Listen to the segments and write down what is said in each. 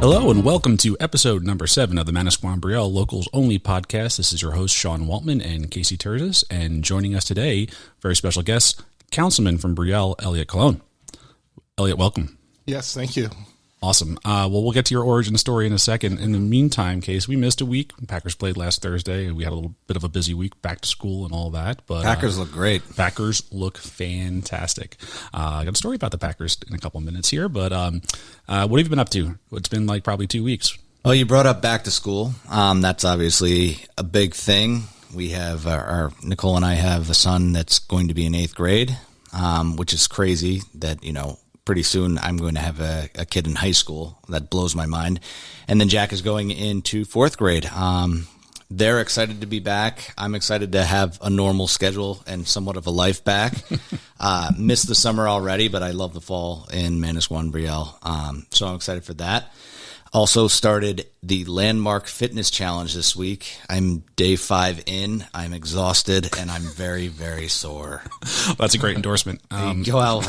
Hello and welcome to episode number 7 of the Manasquan Brielle Locals Only podcast. This is your host, Sean Waltman and Casey Terzis, and joining us today, very special guest, Councilman from Brielle, Eliot Colon. Eliot, welcome. Yes, thank you. Awesome. Well, we'll get to your origin story in a second. In the meantime, Case, we missed a week. Packers played last Thursday. We had a little bit of a busy week, back to school and all that. But Packers look great. Packers look fantastic. I got a story about the Packers in a couple of minutes here, but what have you been up to? It's been like probably 2 weeks. Well, you brought up back to school. That's obviously a big thing. We have Nicole and I have a son that's going to be in 8th grade, which is crazy that, pretty soon I'm going to have a kid in high school. That blows my mind. And then Jack is going into 4th grade. They're excited to be back. I'm excited to have a normal schedule and somewhat of a life back. Missed the summer already, but I love the fall in Manasquan Brielle. So I'm excited for that. Also started the Landmark Fitness Challenge this week. I'm day 5 in. I'm exhausted and I'm very, very sore. That's a great endorsement. Well,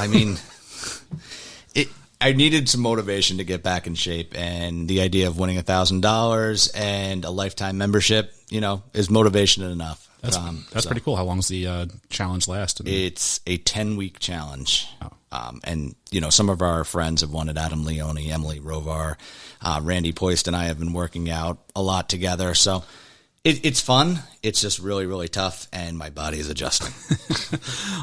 I needed some motivation to get back in shape, and the idea of winning $1,000 and a lifetime membership, is motivation enough. That's pretty cool. How long does the challenge last? It's a 10-week challenge. Oh. And some of our friends have won it. Adam Leone, Emily Rovar, Randy Poist, and I have been working out a lot together. So it's fun. It's just really, really tough, and my body is adjusting.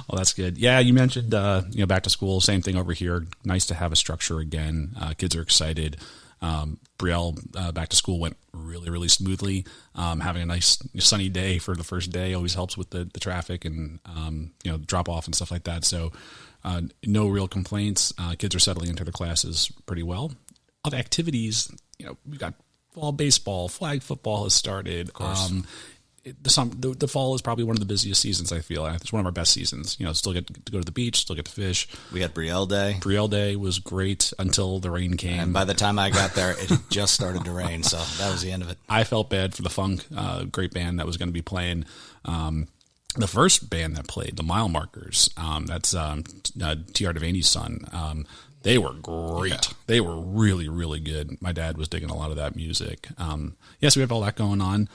Well, that's good. Yeah, you mentioned back to school. Same thing over here. Nice to have a structure again. Kids are excited. Brielle back to school went really, really smoothly. Having a nice sunny day for the first day always helps with the traffic and drop off and stuff like that. So no real complaints. Kids are settling into their classes pretty well. Other activities, we've got fall baseball, flag football has started. Of course. The fall is probably one of the busiest seasons, I feel. It's one of our best seasons. Still get to go to the beach, still get to fish. We had Brielle Day. Brielle Day was great until the rain came. And by the time I got there, it had just started to rain, so that was the end of it. I felt bad for the Funk, great band that was going to be playing. The first band that played, the Mile Markers, that's T.R. Devaney's son. They were great. Yeah. They were really, really good. My dad was digging a lot of that music. So we have all that going on.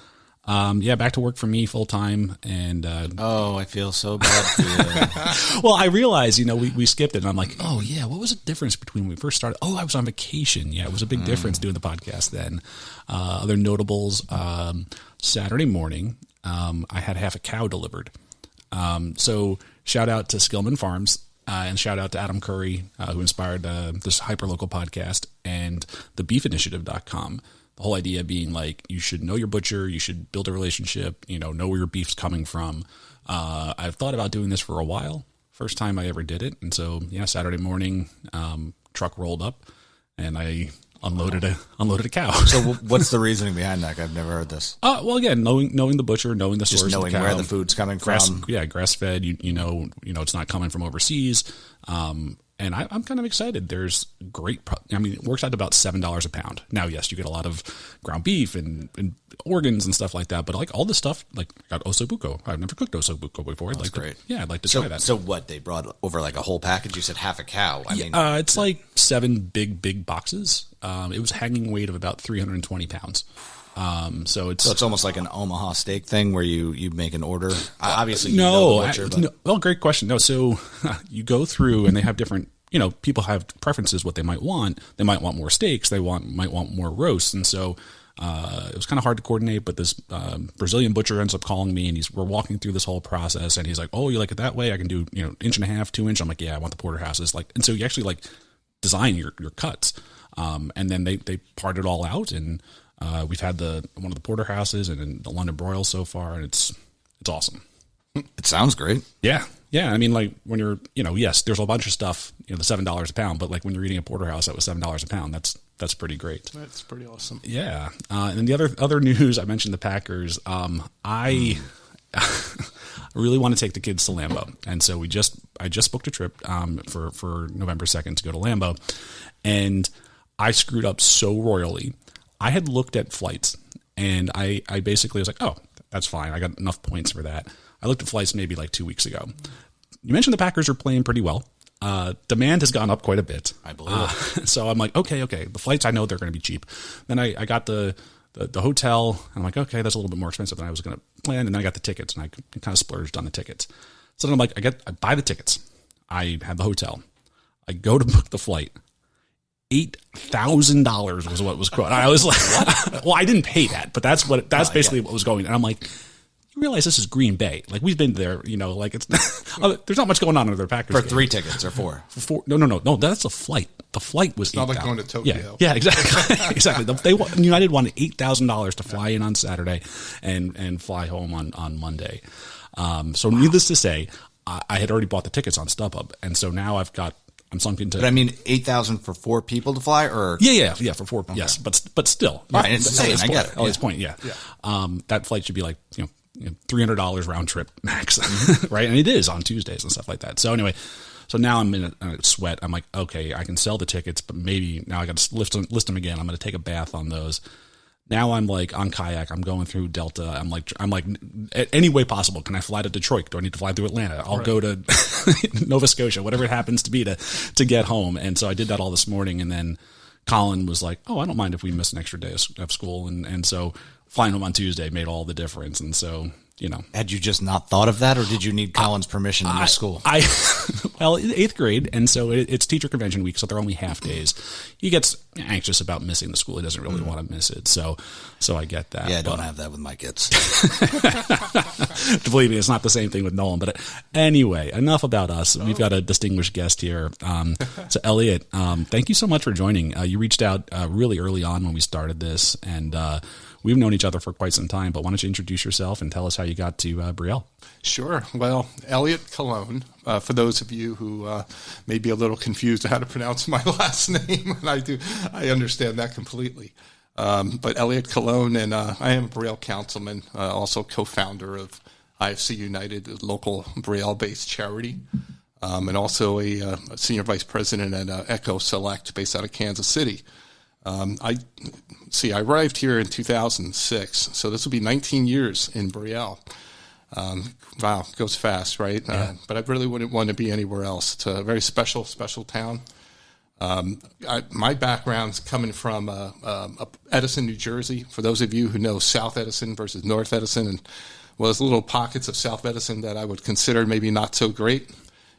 Back to work for me full time. And I feel so bad for you. Well, I realized, we skipped it, and I'm like, oh yeah, what was the difference between when we first started? Oh, I was on vacation. Yeah, it was a big difference doing the podcast then. Other notables, Saturday morning, I had half a cow delivered. So shout out to Skillman Farms. And shout out to Adam Curry, who inspired this hyperlocal podcast, and thebeefinitiative.com. The whole idea being like, you should know your butcher, you should build a relationship, know where your beef's coming from. I've thought about doing this for a while. First time I ever did it. And so, Saturday morning, truck rolled up and I unloaded a cow. So what's the reasoning behind that? I've never heard this. Well, again, knowing the butcher, knowing the source, just knowing of the cow, where the food's coming from. Yeah, grass fed. You know, it's not coming from overseas. And I'm kind of excited. There's great. It works out to about $7 a pound. Now, yes, you get a lot of ground beef and organs and stuff like that. But all this stuff, I got osobuco. I've never cooked osobuco before. That's great. I'd like to try that. So what, they brought over a whole package? You said half a cow. It's 7 big boxes. It was hanging weight of about 320 pounds. So it's almost like an Omaha steak thing where you make an order. Obviously, well, great question. No, so you go through and they have different. People have preferences what they might want. They might want more steaks. They might want more roasts, and so it was kind of hard to coordinate. But this Brazilian butcher ends up calling me, and we're walking through this whole process, and he's like, "Oh, you like it that way? I can do 1.5 2 inch." I'm like, "Yeah, I want the porterhouses." And so you actually design your cuts, and then they part it all out and. We've had one of the porterhouses and then the London broil so far, and it's awesome. It sounds great. Yeah. When you're, yes, there's a bunch of stuff, the $7 a pound, but when you're eating a porterhouse that was $7 a pound, that's pretty great. That's pretty awesome. Yeah. And then the other news, I mentioned the Packers. I really want to take the kids to Lambeau, and so I just booked a trip for November 2nd to go to Lambeau, and I screwed up so royally. I had looked at flights, and I basically was like, oh, that's fine. I got enough points for that. I looked at flights maybe 2 weeks ago. You mentioned the Packers are playing pretty well. demand has gone up quite a bit. I believe it. So I'm like, okay. The flights, I know they're going to be cheap. Then I got the hotel, and I'm like, okay, that's a little bit more expensive than I was going to plan. And then I got the tickets, and I kind of splurged on the tickets. So then I'm like, I buy the tickets. I have the hotel. I go to book the flight. $8,000 was what was quoted. I was like, what? Well, I didn't pay that, but that's basically what was going. And I'm like, you realize this is Green Bay? Like, we've been there, like it's there's not much going on in their Packers for game. 3 tickets or 4. For 4? No. That's a flight. The flight was not like going to Tokyo. Yeah, exactly, exactly. United wanted $8,000 to fly in on Saturday and fly home on Monday. So needless to say, I had already bought the tickets on StubHub, and so now I'm sunk into. But I mean, 8,000 for 4 people to fly, or yeah, for 4. Okay. Yes, but still, right? It's insane. I get it. Oh, his point. Yeah. That flight should be like $300 round trip max, right? And it is on Tuesdays and stuff like that. So anyway, now I'm in a sweat. I'm like, okay, I can sell the tickets, but maybe now I got to list them again. I'm going to take a bath on those. Now I'm like on kayak. I'm going through Delta. I'm like, any way possible. Can I fly to Detroit? Do I need to fly through Atlanta? I'll go to Nova Scotia, whatever it happens to be to get home. And so I did that all this morning. And then Colin was like, oh, I don't mind if we miss an extra day of school. And so flying home on Tuesday made all the difference. And so, Had you just not thought of that, or did you need Colin's permission to miss school? Well, 8th grade, and so it's teacher convention week, so they're only half days. He gets anxious about missing the school. He doesn't really want to miss it, so I get that. Yeah, I don't have that with my kids. Believe me, it's not the same thing with Nolan. But anyway, enough about us. We've got a distinguished guest here. So Eliot, thank you so much for joining. You reached out really early on when we started this, and we've known each other for quite some time, but why don't you introduce yourself and tell us how you got to Brielle? Sure. Well, Eliot Colon, for those of you who may be a little confused how to pronounce my last name, and I understand that completely. But Eliot Colon, and I am a Brielle Councilman, also co-founder of I.F.C. United, a local Brielle-based charity, and also a senior vice president at Echo Select, based out of Kansas City. I arrived here in 2006, so this will be 19 years in Brielle. Wow, it goes fast, right? Yeah. But I really wouldn't want to be anywhere else. It's a very special town. My background's coming from Edison, New Jersey. For those of you who know South Edison versus North Edison, and there's little pockets of South Edison that I would consider maybe not so great.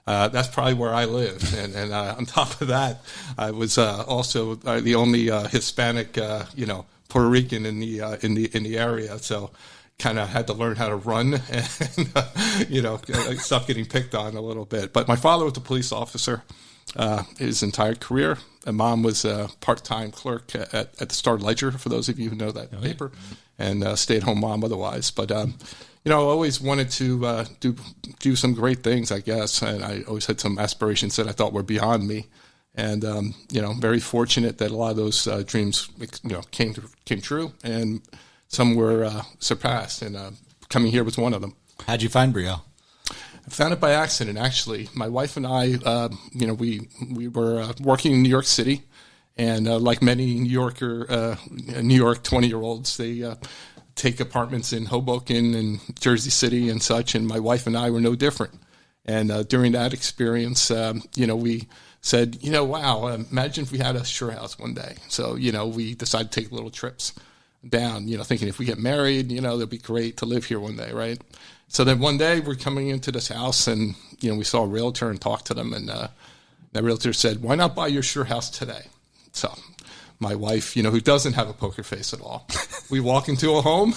That's probably where I live, and on top of that, I was also the only Hispanic, Puerto Rican in the area. So, kind of had to learn how to run, and stop getting picked on a little bit. But my father was a police officer his entire career, and Mom was a part-time clerk at the Star Ledger. For those of you who know that paper, and stay-at-home mom otherwise, but. I always wanted to do some great things, I guess, and I always had some aspirations that I thought were beyond me, and very fortunate that a lot of those dreams, came true, and some were surpassed, and coming here was one of them. How'd you find Brielle? I found it by accident, actually. My wife and I, we were working in New York City, and like many New York 20-year-olds, they take apartments in Hoboken and Jersey City and such, and my wife and I were no different. And during that experience, we said, wow, imagine if we had a shore house one day. So, we decided to take little trips down, thinking if we get married, it'd be great to live here one day, right? So then one day we're coming into this house, and, we saw a realtor and talked to them, and that realtor said, why not buy your shore house today? So my wife, who doesn't have a poker face at all, we walk into a home.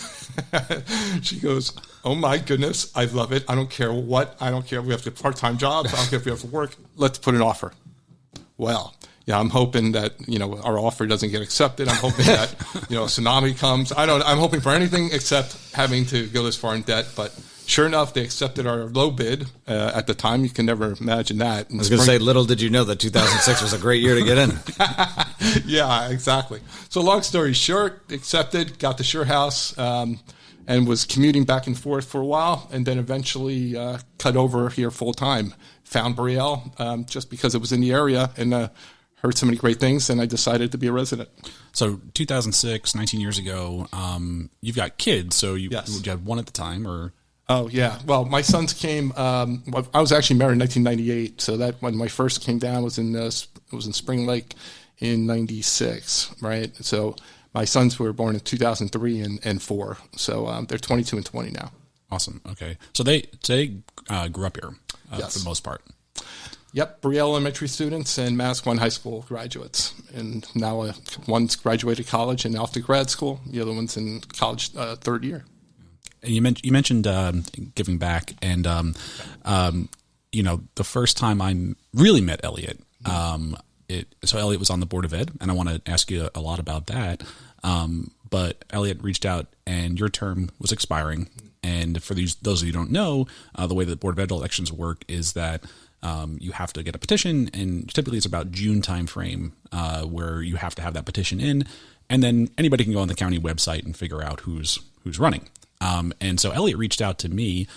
She goes, oh my goodness, I love it. I don't care what. I don't care if we have to part-time jobs. I don't care if we have to work. Let's put an offer. Well, I'm hoping that, our offer doesn't get accepted. I'm hoping that, a tsunami comes. I'm hoping for anything except having to go this far in debt. But sure enough, they accepted our low bid at the time. You can never imagine that. I was going to say, little did you know that 2006 was a great year to get in. Yeah, exactly. So long story short, accepted, got the shore house, and was commuting back and forth for a while, and then eventually cut over here full time. Found Brielle just because it was in the area, and heard so many great things, and I decided to be a resident. So 2006, 19 years ago, you've got kids, so you Yes. had one at the time, or? Oh, yeah. Well, my sons came, I was actually married in 1998, so that when my first came down was in Spring Lake in 96, right? So my sons were born in 2003 and 4, so they're 22 and 20 now. Awesome. Okay. So they grew up here Yes. for the most part. Yep, Brielle Elementary students and Massaquoi High School graduates. And now one's graduated college and off to grad school. The other one's in college third year. And you mentioned giving back, and the first time I really met Eliot, so Eliot was on the Board of Ed, and I want to ask you a lot about that. But Eliot reached out, and your term was expiring. And for those of you who don't know, the way the Board of Ed elections work is that you have to get a petition, and typically it's about June timeframe where you have to have that petition in, and then anybody can go on the county website and figure out who's running. And so Eliot reached out to me.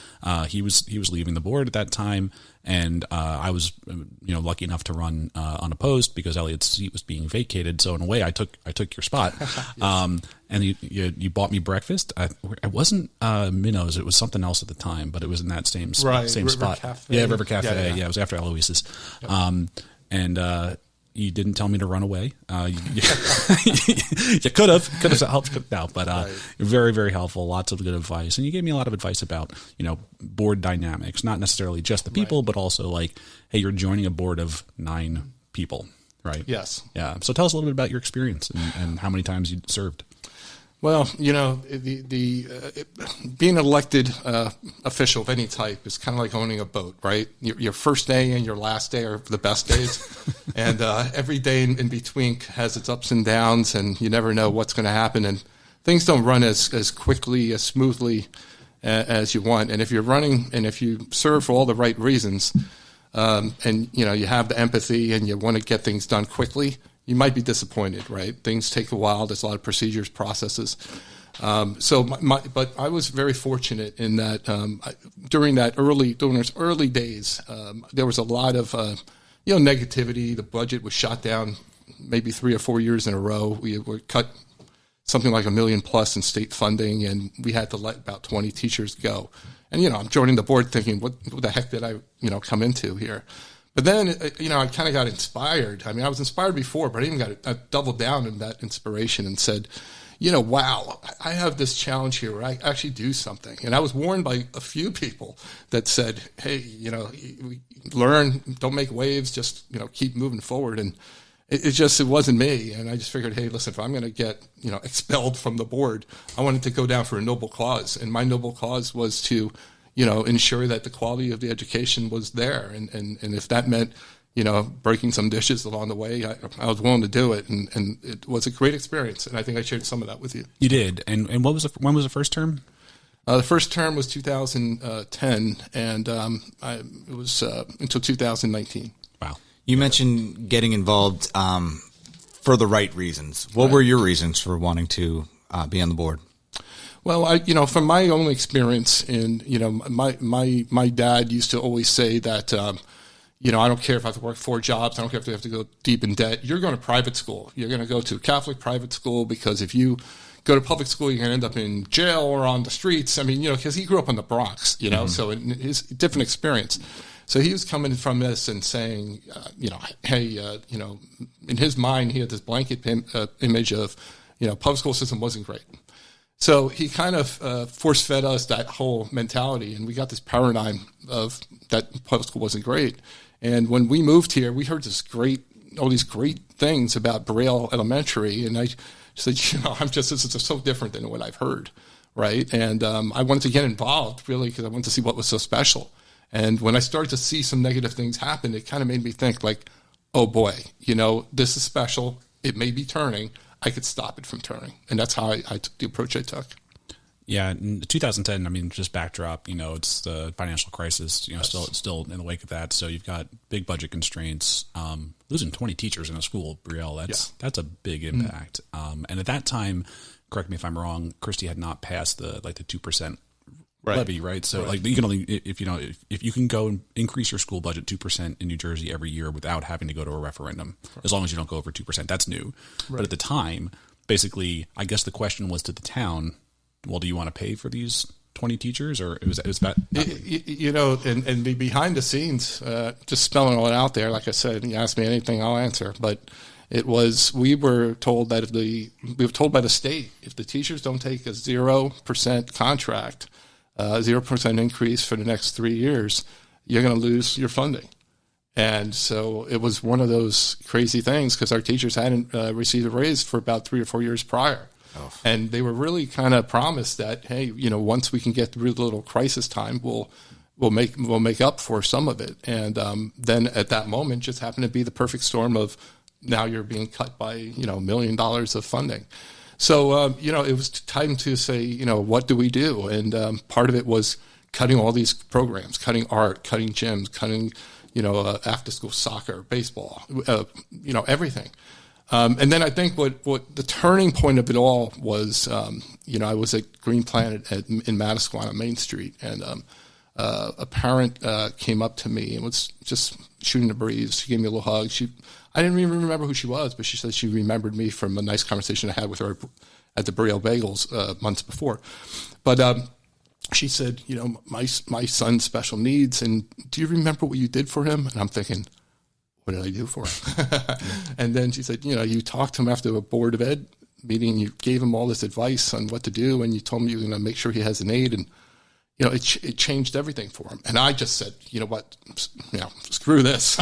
He was leaving the board at that time, and I was lucky enough to run unopposed because Eliot's seat was being vacated. So in a way, I took your spot. Yes. And you bought me breakfast. It wasn't Minnows. It was something else at the time, but it was in that same River spot. Cafe. Yeah, River Cafe. Yeah, it was after Eloise's. Yep. You didn't tell me to run away. You could have helped out, but right. Very, very helpful. Lots of good advice, and you gave me a lot of advice about board dynamics, not necessarily just the people, right. But also like, hey, you're joining a board of 9 people, right? Yes. Yeah. So tell us a little bit about your experience and how many times you served. Well, the being an elected official of any type is kind of like owning a boat, right? Your first day and your last day are the best days, and every day in between has its ups and downs, and you never know what's going to happen, and things don't run as quickly, as smoothly as you want. And if you're running, and if you serve for all the right reasons, and you have the empathy, and you want to get things done quickly, you might be disappointed, right? Things take a while. There's a lot of procedures, processes. But I was very fortunate in that during those early days, there was a lot of negativity. The budget was shot down maybe 3 or 4 years in a row. We were cut something like $1 million plus in state funding, and we had to let about 20 teachers go. And I'm joining the board thinking, what the heck did I come into here? But then, I kind of got inspired. I mean, I was inspired before, but I doubled down in that inspiration and said, wow, I have this challenge here where I actually do something. And I was warned by a few people that said, hey, learn, don't make waves, just, keep moving forward. And it wasn't me. And I just figured, hey, listen, if I'm going to get, expelled from the board, I wanted to go down for a noble cause. And my noble cause was to ensure that the quality of the education was there. And if that meant, breaking some dishes along the way, I was willing to do it. And it was a great experience. And I think I shared some of that with you. You did. And when was the first term? The first term was 2010, and it was until 2019. Wow. You mentioned getting involved for the right reasons. What were your reasons for wanting to be on the board? Well, from my own experience, my dad used to always say that, I don't care if I have to work 4 jobs. I don't care if I have to go deep in debt. You're going to private school. You're going to go to a Catholic private school, because if you go to public school, you're going to end up in jail or on the streets. I mean, because he grew up in the Bronx, so in his different experience. So he was coming from this and saying, hey, in his mind, he had this blanket image of, public school system wasn't great. So he kind of force-fed us that whole mentality, and we got this paradigm of that public school wasn't great. And when we moved here, we heard all these great things about Brielle Elementary, and I said, this is so different than what I've heard, right? And I wanted to get involved, really, because I wanted to see what was so special. And when I started to see some negative things happen, it kind of made me think, like, oh boy, this is special. It may be turning. I could stop it from turning. And that's how I took the approach I took. Yeah, in 2010, just backdrop, it's the financial crisis, Yes. still in the wake of that. So you've got big budget constraints, losing 20 teachers in a school, Brielle, that's a big impact. And at that time, correct me if I'm wrong, Christie had not passed the 2% levy, right? So right. you can only, if you can go and increase your school budget 2% in New Jersey every year without having to go to a referendum, as long as you don't go over 2%, that's new. Right. But at the time, basically, I guess the question was to the town, well, do you want to pay for these 20 teachers, or it was about and be behind the scenes, just spelling all it out there. Like I said, you ask me anything, I'll answer. But we were told by the state, if the teachers don't take a 0% contract, 0% increase for the next 3 years, you're going to lose your funding. And so it was one of those crazy things because our teachers hadn't received a raise for about 3 or 4 years prior. Oh. And they were really kind of promised that, hey, once we can get through the little crisis time, we'll make up for some of it. And then at that moment, just happened to be the perfect storm of now you're being cut by $1 million of funding. So it was time to say, what do we do? And part of it was cutting all these programs, cutting art, cutting gyms, cutting after school soccer, baseball, everything. And then I think what the turning point of it all was, I was at Green Planet in Manasquan on Main Street, and a parent came up to me and was just shooting the breeze. She gave me a little hug. I didn't even remember who she was, but she said she remembered me from a nice conversation I had with her at the Brielle Bagels months before. But she said, my son's special needs, and do you remember what you did for him? And I'm thinking, what did I do for him? And then she said, you talked to him after a Board of Ed meeting, you gave him all this advice on what to do, and you told him you're going to make sure he has an aide, and it changed everything for him. And I just said, what, screw this.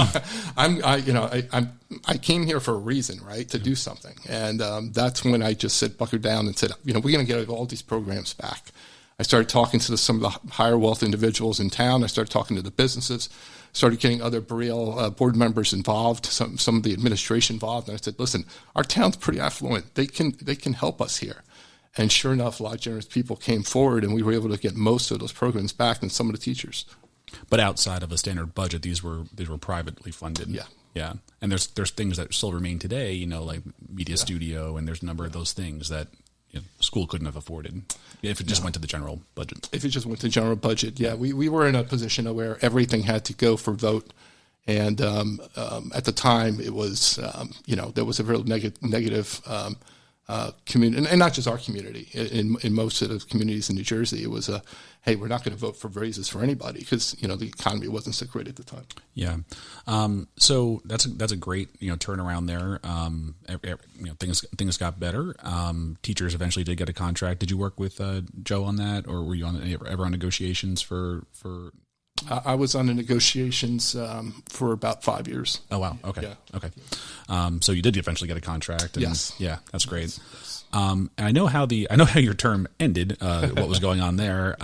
I came here for a reason, right, to do something. And that's when I just said, buckled down and said, we're going to get all these programs back. I started talking to some of the higher wealth individuals in town. I started talking to the businesses, started getting other Brielle board members involved, some of the administration involved. And I said, listen, our town's pretty affluent. They can help us here. And sure enough, a lot of generous people came forward, and we were able to get most of those programs back and some of the teachers. But outside of a standard budget, these were privately funded. Yeah. And there's things that still remain today, like Media Studio, and there's a number of those things that school couldn't have afforded if it just went to the general budget. If it just went to general budget, we were in a position where everything had to go for vote. And at the time, it was, there was a real negative community, and not just our community. In most of the communities in New Jersey, it was hey, we're not going to vote for raises for anybody because the economy wasn't so great at the time. Yeah, so that's a great turnaround there. Things got better. Teachers eventually did get a contract. Did you work with Joe on that, or were you ever on negotiations for? I was on the negotiations for about 5 years. Oh wow! Okay, yeah. Okay. So you did eventually get a contract. And, yes. Yeah, that's great. Yes. And I know how your term ended. What was going on there?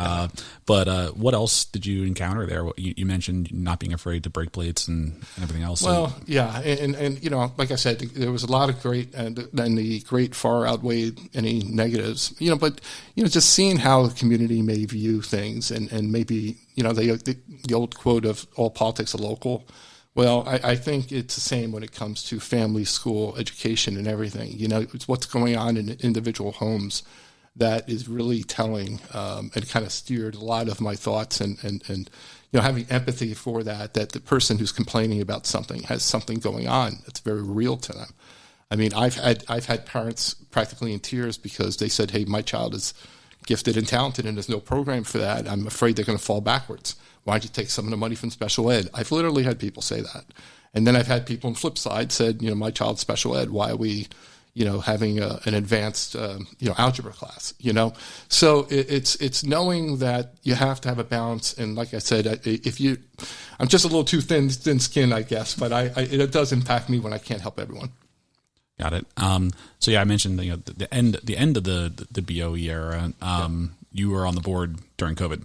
But what else did you encounter there? You mentioned not being afraid to break plates and everything else. Well, yeah, and like I said, there was a lot of great, and the great far outweighed any negatives. But just seeing how the community may view things, and maybe the old quote of all politics are local. Well, I think it's the same when it comes to family, school, education, and everything. It's what's going on in individual homes that is really telling, and kind of steered a lot of my thoughts, and having empathy for that the person who's complaining about something has something going on that's very real to them. I mean, I've had parents practically in tears because they said, "Hey, my child is gifted and talented, and there's no program for that. I'm afraid they're going to fall backwards. Why don't you take some of the money from special ed?" I've literally had people say that. And then I've had people on the flip side said, my child's special ed, why are we, having an advanced, algebra class, So it's knowing that you have to have a balance. And like I said, I'm just a little too thin skinned, I guess, but it does impact me when I can't help everyone. Got it. So yeah, I mentioned the end of the BOE era. You were on the board during COVID.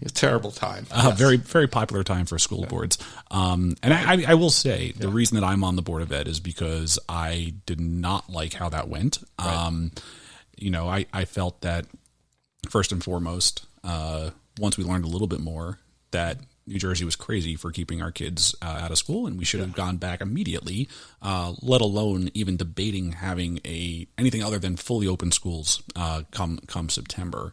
A terrible time. Yes. Very, very popular time for school boards. And I will say the reason that I'm on the Board of Ed is because I did not like how that went. Right. I felt that first and foremost, once we learned a little bit more, that New Jersey was crazy for keeping our kids out of school, and we should have gone back immediately, let alone even debating having anything other than fully open schools come September.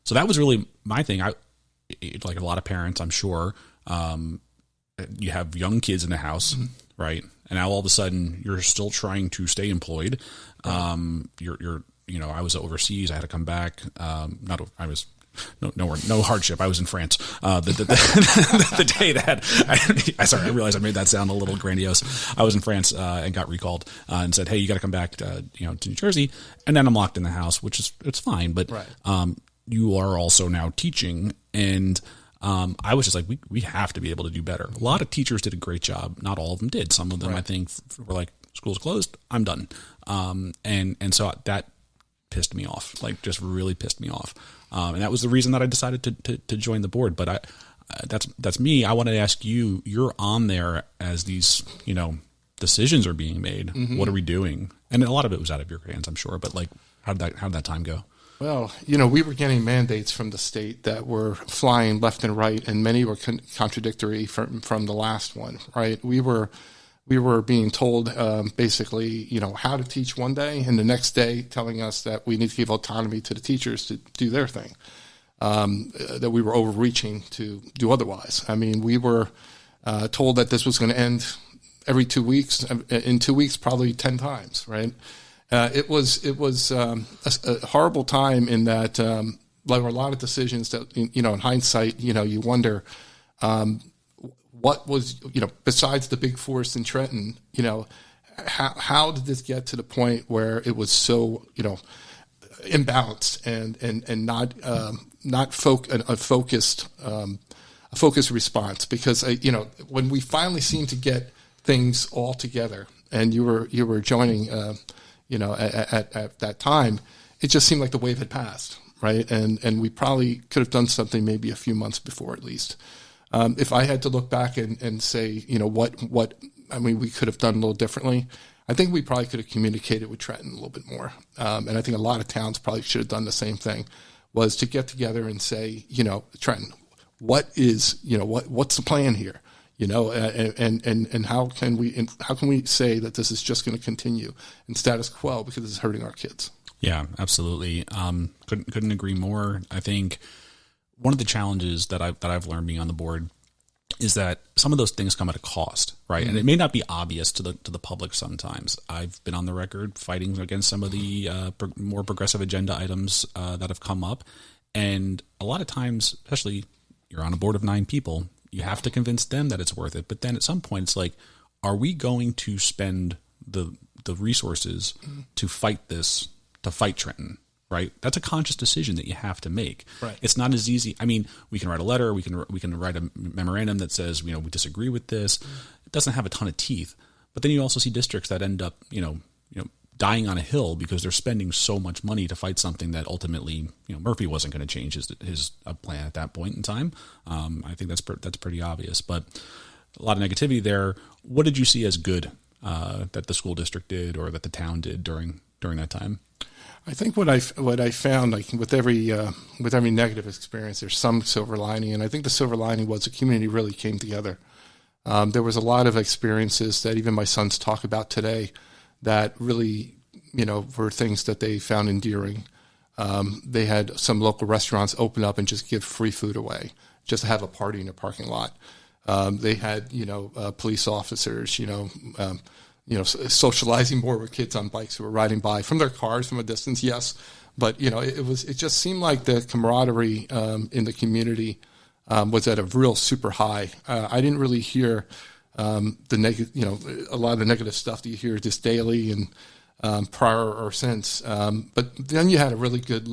So that was really my thing. Like a lot of parents, I'm sure, you have young kids in the house, right? And now all of a sudden you're still trying to stay employed. You're I was overseas. I had to come back. No hardship. I was in France. The day that I realized I made that sound a little grandiose. I was in France and got recalled and said, "Hey, you got to come back to New Jersey." And then I'm locked in the house, it's fine. But you are also now teaching, and I was just like, we have to be able to do better. A lot of teachers did a great job. Not all of them did. Some of them, I think, were like, "School's closed. I'm done." And so that pissed me off. Like, just really pissed me off. And that was the reason that I decided to join the board. But that's me. I wanted to ask you, you're on there as these, decisions are being made. Mm-hmm. What are we doing? And a lot of it was out of your hands, I'm sure. But like, how did that time go? Well, we were getting mandates from the state that were flying left and right, and many were contradictory from the last one, right? We were being told basically, how to teach one day, and the next day telling us that we need to give autonomy to the teachers to do their thing, that we were overreaching to do otherwise. I mean, we were told that this was going to end every 2 weeks, in 2 weeks, probably 10 times, right? It was a horrible time in that there were a lot of decisions that, in hindsight, you wonder, what was, besides the big forest in Trenton, how did this get to the point where it was so, imbalanced and not a focused response? Because when we finally seemed to get things all together, and you were joining, at that time, it just seemed like the wave had passed, right? And we probably could have done something maybe a few months before at least. If I had to look back and say, we could have done a little differently, I think we probably could have communicated with Trenton a little bit more. And I think a lot of towns probably should have done the same thing, was to get together and say, Trenton, what's the plan here? And how can we say that this is just going to continue in status quo because it's hurting our kids? Yeah, absolutely. Couldn't agree more. I think one of the challenges that I've learned being on the board is that some of those things come at a cost, right? Mm-hmm. And it may not be obvious to the public sometimes. I've been on the record fighting against some of the more progressive agenda items that have come up, and a lot of times, especially you're on a board of 9 people, you have to convince them that it's worth it. But then at some point, it's like, are we going to spend the resources to fight this, to fight Trenton? Right? That's a conscious decision that you have to make. Right. It's not as easy. I mean, we can write a letter, we can write a memorandum that says, we disagree with this. It doesn't have a ton of teeth. But then you also see districts that end up, dying on a hill because they're spending so much money to fight something that ultimately, Murphy wasn't going to change his plan at that point in time. I think that's pretty obvious. But a lot of negativity there. What did you see as good that the school district did or that the town did during that time? I think what I found, like with every negative experience, there's some silver lining, and I think the silver lining was the community really came together. There was a lot of experiences that even my sons talk about today that really, were things that they found endearing. They had some local restaurants open up and just give free food away, just to have a party in a parking lot. They had, police officers, socializing more with kids on bikes who were riding by from their cars from a distance, yes. But, it just seemed like the camaraderie in the community was at a real super high. I didn't really hear a lot of the negative stuff that you hear just daily and prior or since. But then you had a really good,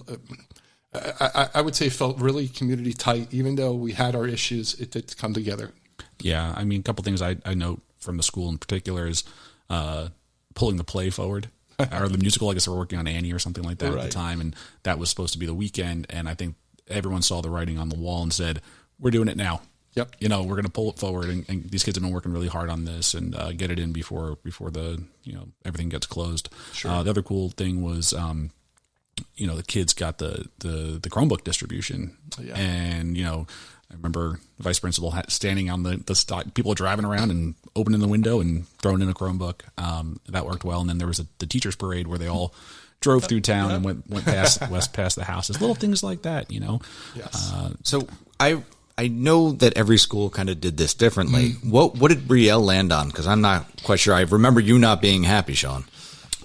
I would say felt really community tight, even though we had our issues, it did come together. Yeah. I mean, a couple things I note from the school in particular is pulling the play forward or the musical. I guess they were working on Annie or something like that at the time. And that was supposed to be the weekend. And I think everyone saw the writing on the wall and said, we're doing it now. Yep. We're going to pull it forward. And these kids have been working really hard on this and get it in before the, everything gets closed. Sure. The other cool thing was, the kids got the Chromebook distribution. Yeah. And, I remember the vice principal standing on the stock, people driving around and opening the window and throwing in a Chromebook. That worked well. And then there was the teachers parade where they all drove through town and went past the houses. Little things like that, Yes. So I know that every school kind of did this differently. Mm-hmm. What did Brielle land on? Because I'm not quite sure. I remember you not being happy, Sean.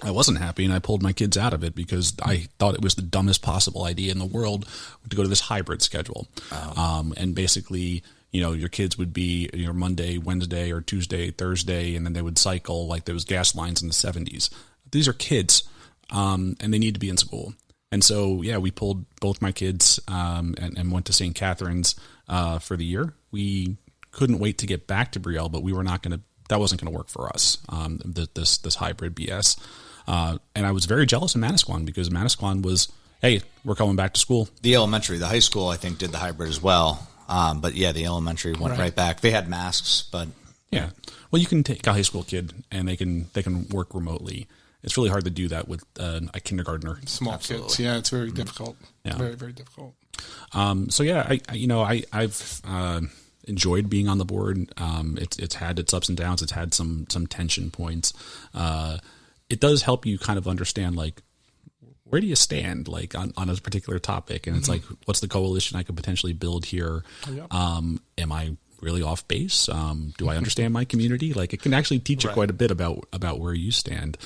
I wasn't happy, and I pulled my kids out of it because I thought it was the dumbest possible idea in the world to go to this hybrid schedule. And basically, your kids would be Monday, Wednesday, or Tuesday, Thursday, and then they would cycle like those gas lines in the 70s. These are kids, and they need to be in school. And so, yeah, we pulled both my kids and went to St. Catherine's for the year. We couldn't wait to get back to Brielle, but that wasn't going to work for us, this hybrid BS. And I was very jealous of Manasquan because Manasquan was, hey, we're coming back to school. The high school, I think, did the hybrid as well. But yeah, the elementary went right back. They had masks, but yeah. Well, you can take a high school kid and they can work remotely. It's really hard to do that with a kindergartner. Small kids, yeah, it's very difficult. Yeah. Very, very difficult. So yeah, I've enjoyed being on the board. It's had its ups and downs. It's had some tension points. It does help you kind of understand, like, where do you stand, like, on a particular topic? And it's like, what's the coalition I could potentially build here? Am I really off base? Do I understand my community? Like, it can actually teach you quite a bit about where you stand,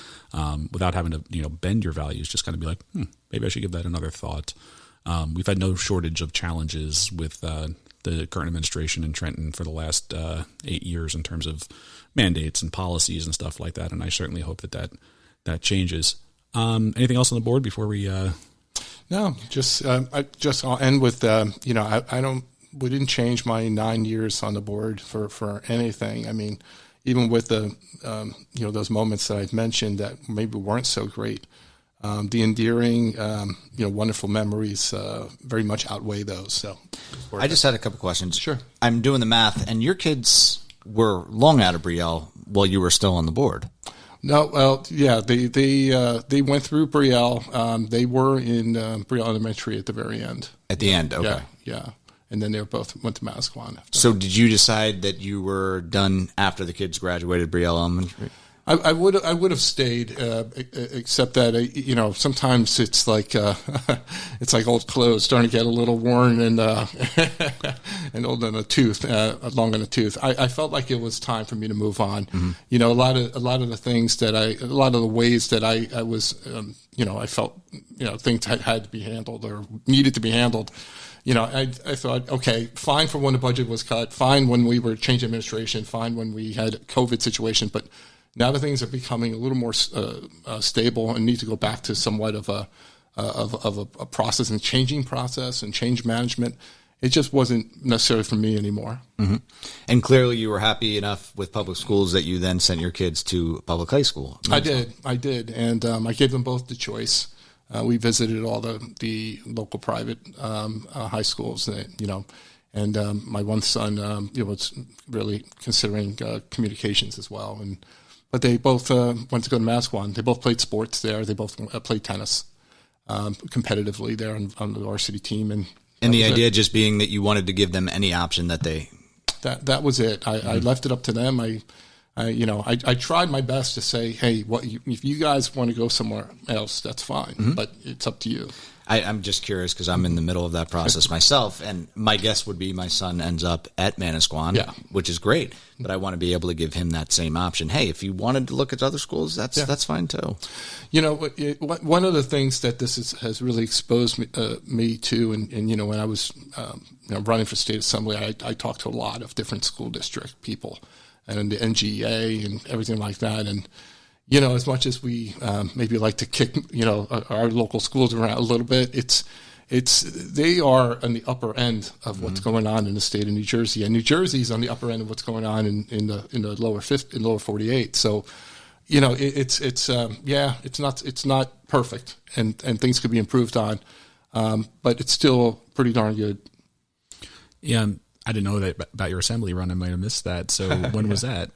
without having to, bend your values. Just kind of be like, maybe I should give that another thought. We've had no shortage of challenges with the current administration in Trenton for the last 8 years in terms of mandates and policies and stuff like that. And I certainly hope that changes. Anything else on the board before we? No, I'll end with we didn't change my 9 years on the board for anything. I mean, even with the those moments that I've mentioned that maybe weren't so great, the endearing wonderful memories very much outweigh those. So I just had a couple questions. Sure. I'm doing the math, and your kids were long out of Brielle while you were still on the board. No, well, yeah, they went through Brielle. They were in Brielle Elementary at the very end. At the end, okay. Yeah. And then they both went to Manasquan. So did you decide that you were done after the kids graduated Brielle Elementary? I would have stayed, except that sometimes it's like old clothes starting to get a little worn and and old in a tooth, long in the tooth. I felt like it was time for me to move on. Mm-hmm. A lot of the things that a lot of the ways that I was I felt things had to be handled or needed to be handled. I thought, okay, fine for when the budget was cut, fine when we were changing administration, fine when we had a COVID situation, but now that things are becoming a little more stable and need to go back to somewhat of a process and changing process and change management, it just wasn't necessarily for me anymore. Mm-hmm. And clearly you were happy enough with public schools that you then sent your kids to public high school. I did. And I gave them both the choice. We visited all the local private high schools, and my one son was really considering communications as well. But they both went to go to Manasquan. They both played sports there. They both played tennis competitively there on the varsity team. And the idea just being that you wanted to give them any option that they... That was it. I left it up to them. I tried my best to say, hey, if you guys want to go somewhere else, that's fine, but it's up to you. I'm just curious because I'm in the middle of that process myself, and my guess would be my son ends up at Manasquan, which is great, but I want to be able to give him that same option. Hey, if you wanted to look at other schools, that's fine too. One of the things that this has really exposed me to, and when I was running for state assembly, I talked to a lot of different school district people and the NGA and everything like that, and as much as we maybe like to kick, our local schools around a little bit, they are on the upper end of what's going on in the state of New Jersey, and New Jersey's on the upper end of what's going on in the lower 48. So, it's not perfect, and things could be improved on, but it's still pretty darn good. Yeah, I didn't know that about your assembly run. I might have missed that. So when was that?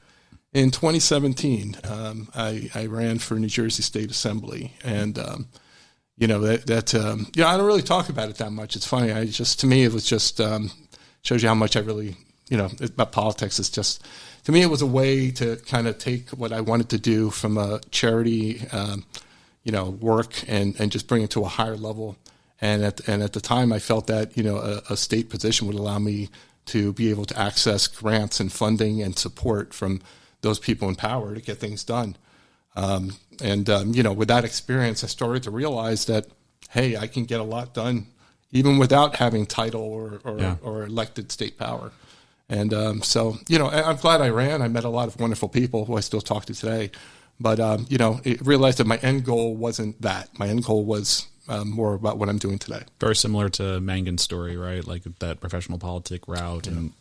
In 2017, I ran for New Jersey State Assembly, and I don't really talk about it that much. It's funny. To me, it was just shows you how much I really, about politics. It's just, to me, it was a way to kind of take what I wanted to do from a charity, work and just bring it to a higher level. And at the time, I felt that a state position would allow me to be able to access grants and funding and support from those people in power to get things done. With that experience, I started to realize that, hey, I can get a lot done even without having title or elected state power. And I'm glad I ran. I met a lot of wonderful people who I still talk to today. But, realized that my end goal wasn't that. My end goal was more about what I'm doing today. Very similar to Mangan's story, right? Like that professional politic route. And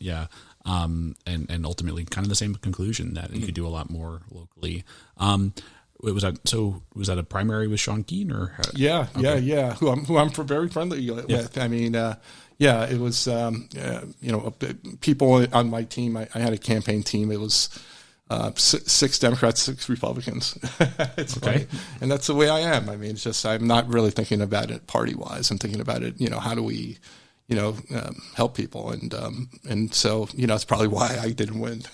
and ultimately kind of the same conclusion that you could do a lot more locally. Was that a primary with Sean Keane or? Yeah. Who I'm very friendly with. I mean, it was, people on my team. I had a campaign team. It was 6 Democrats, 6 Republicans. It's funny. And that's the way I am. I mean, it's just, I'm not really thinking about it party wise. I'm thinking about it, how do we, help people. And so, it's probably why I didn't win.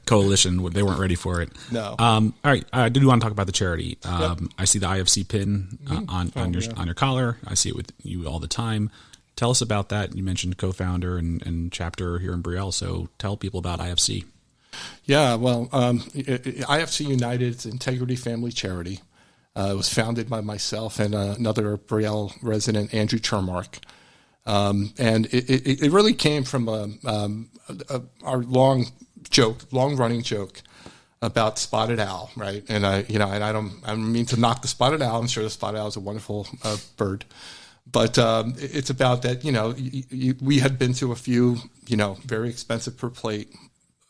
Coalition, they weren't ready for it. No. All right. I do want to talk about the charity. I see the I.F.C pin on your collar. I see it with you all the time. Tell us about that. You mentioned co-founder and chapter here in Brielle. So tell people about I.F.C. Yeah, well, I.F.C. United, it's Integrity Family Charity. It was founded by myself and another Brielle resident, Andrew Chermark. And it really came from our long-running joke about spotted owl, right? And I don't mean to knock the spotted owl. I'm sure the spotted owl is a wonderful bird. But it's about that, we had been to a few, very expensive per plate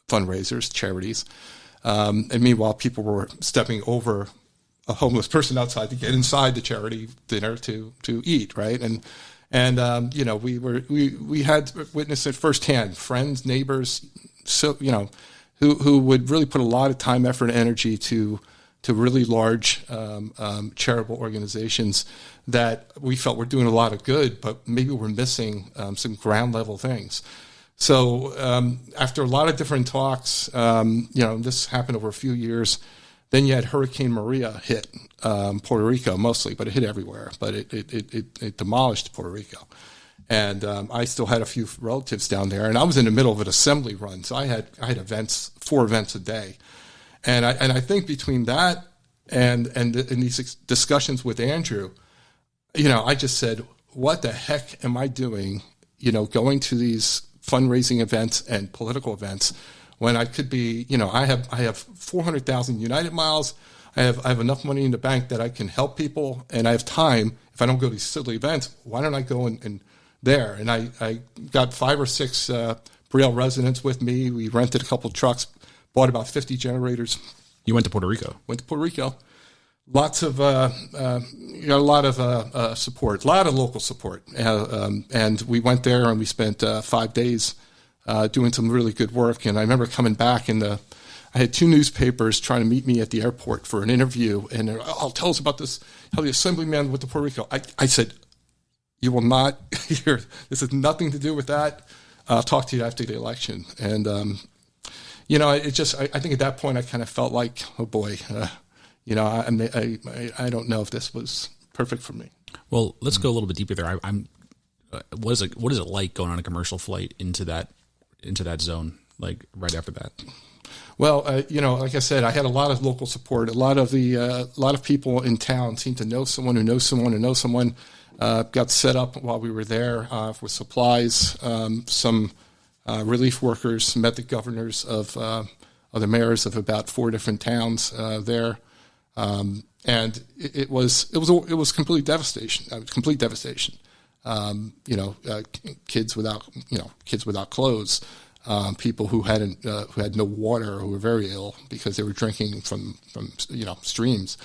fundraisers, charities. And meanwhile, people were stepping over a homeless person outside to get inside the charity dinner to eat, right? And we had witnessed it firsthand, friends, neighbors, so who would really put a lot of time, effort, and energy to really large charitable organizations that we felt were doing a lot of good, but maybe we're missing some ground level things. So after a lot of different talks, this happened over a few years. Then you had Hurricane Maria hit Puerto Rico mostly, but it hit everywhere. But it demolished Puerto Rico, and I still had a few relatives down there, and I was in the middle of an assembly run, so I had events, 4 events a day, and I think between that and these discussions with Andrew, I just said, what the heck am I doing? Going to these fundraising events and political events when I could be, I have 400,000 United miles. I have enough money in the bank that I can help people, and I have time. If I don't go to these silly events, why don't I go and there? And I got 5 or 6 Brielle residents with me. We rented a couple of trucks, bought about 50 generators. You went to Puerto Rico? Went to Puerto Rico. Lots of, a lot of support, a lot of local support. And we went there and we spent 5 days doing some really good work. And I remember coming back and I had 2 newspapers trying to meet me at the airport for an interview. And tell us about this, how the assemblyman went to Puerto Rico. I said, you will not hear, this has nothing to do with that. I'll talk to you after the election. And, it just, I think at that point I kind of felt like, oh boy, I don't know if this was perfect for me. Well, let's go a little bit deeper there. What is it like going on a commercial flight into that zone, like right after that? Well, like I said, I had a lot of local support. A lot of people in town seemed to know someone who knows someone who knows someone. Got set up while we were there with supplies. Some relief workers met the governors of the mayors of about 4 different towns there. And it was complete devastation. Complete devastation. Kids without clothes, people who had no water, who were very ill because they were drinking from streams.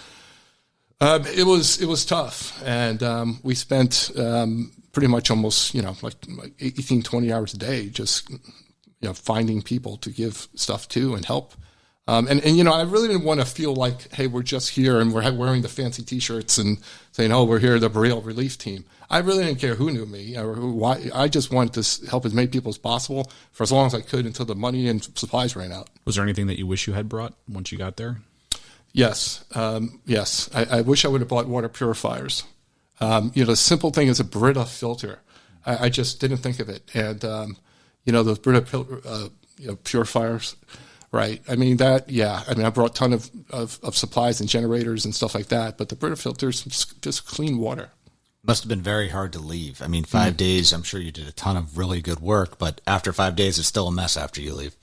It was tough, and we spent pretty much almost like 18, 20 hours a day just finding people to give stuff to and help. And I really didn't want to feel like, hey, we're just here and we're wearing the fancy T-shirts and saying, oh, we're here, the Brielle Relief Team. I really didn't care who knew me or why. I just wanted to help as many people as possible for as long as I could until the money and supplies ran out. Was there anything that you wish you had brought once you got there? Yes. Yes. I wish I would have bought water purifiers. The simple thing is a Brita filter. I just didn't think of it. And, those Brita purifiers right? I mean, I brought a ton of supplies and generators and stuff like that, but the Brita filters, just clean water. Must have been very hard to leave. I mean, 5 days, I'm sure you did a ton of really good work, but after 5 days, it's still a mess after you leave.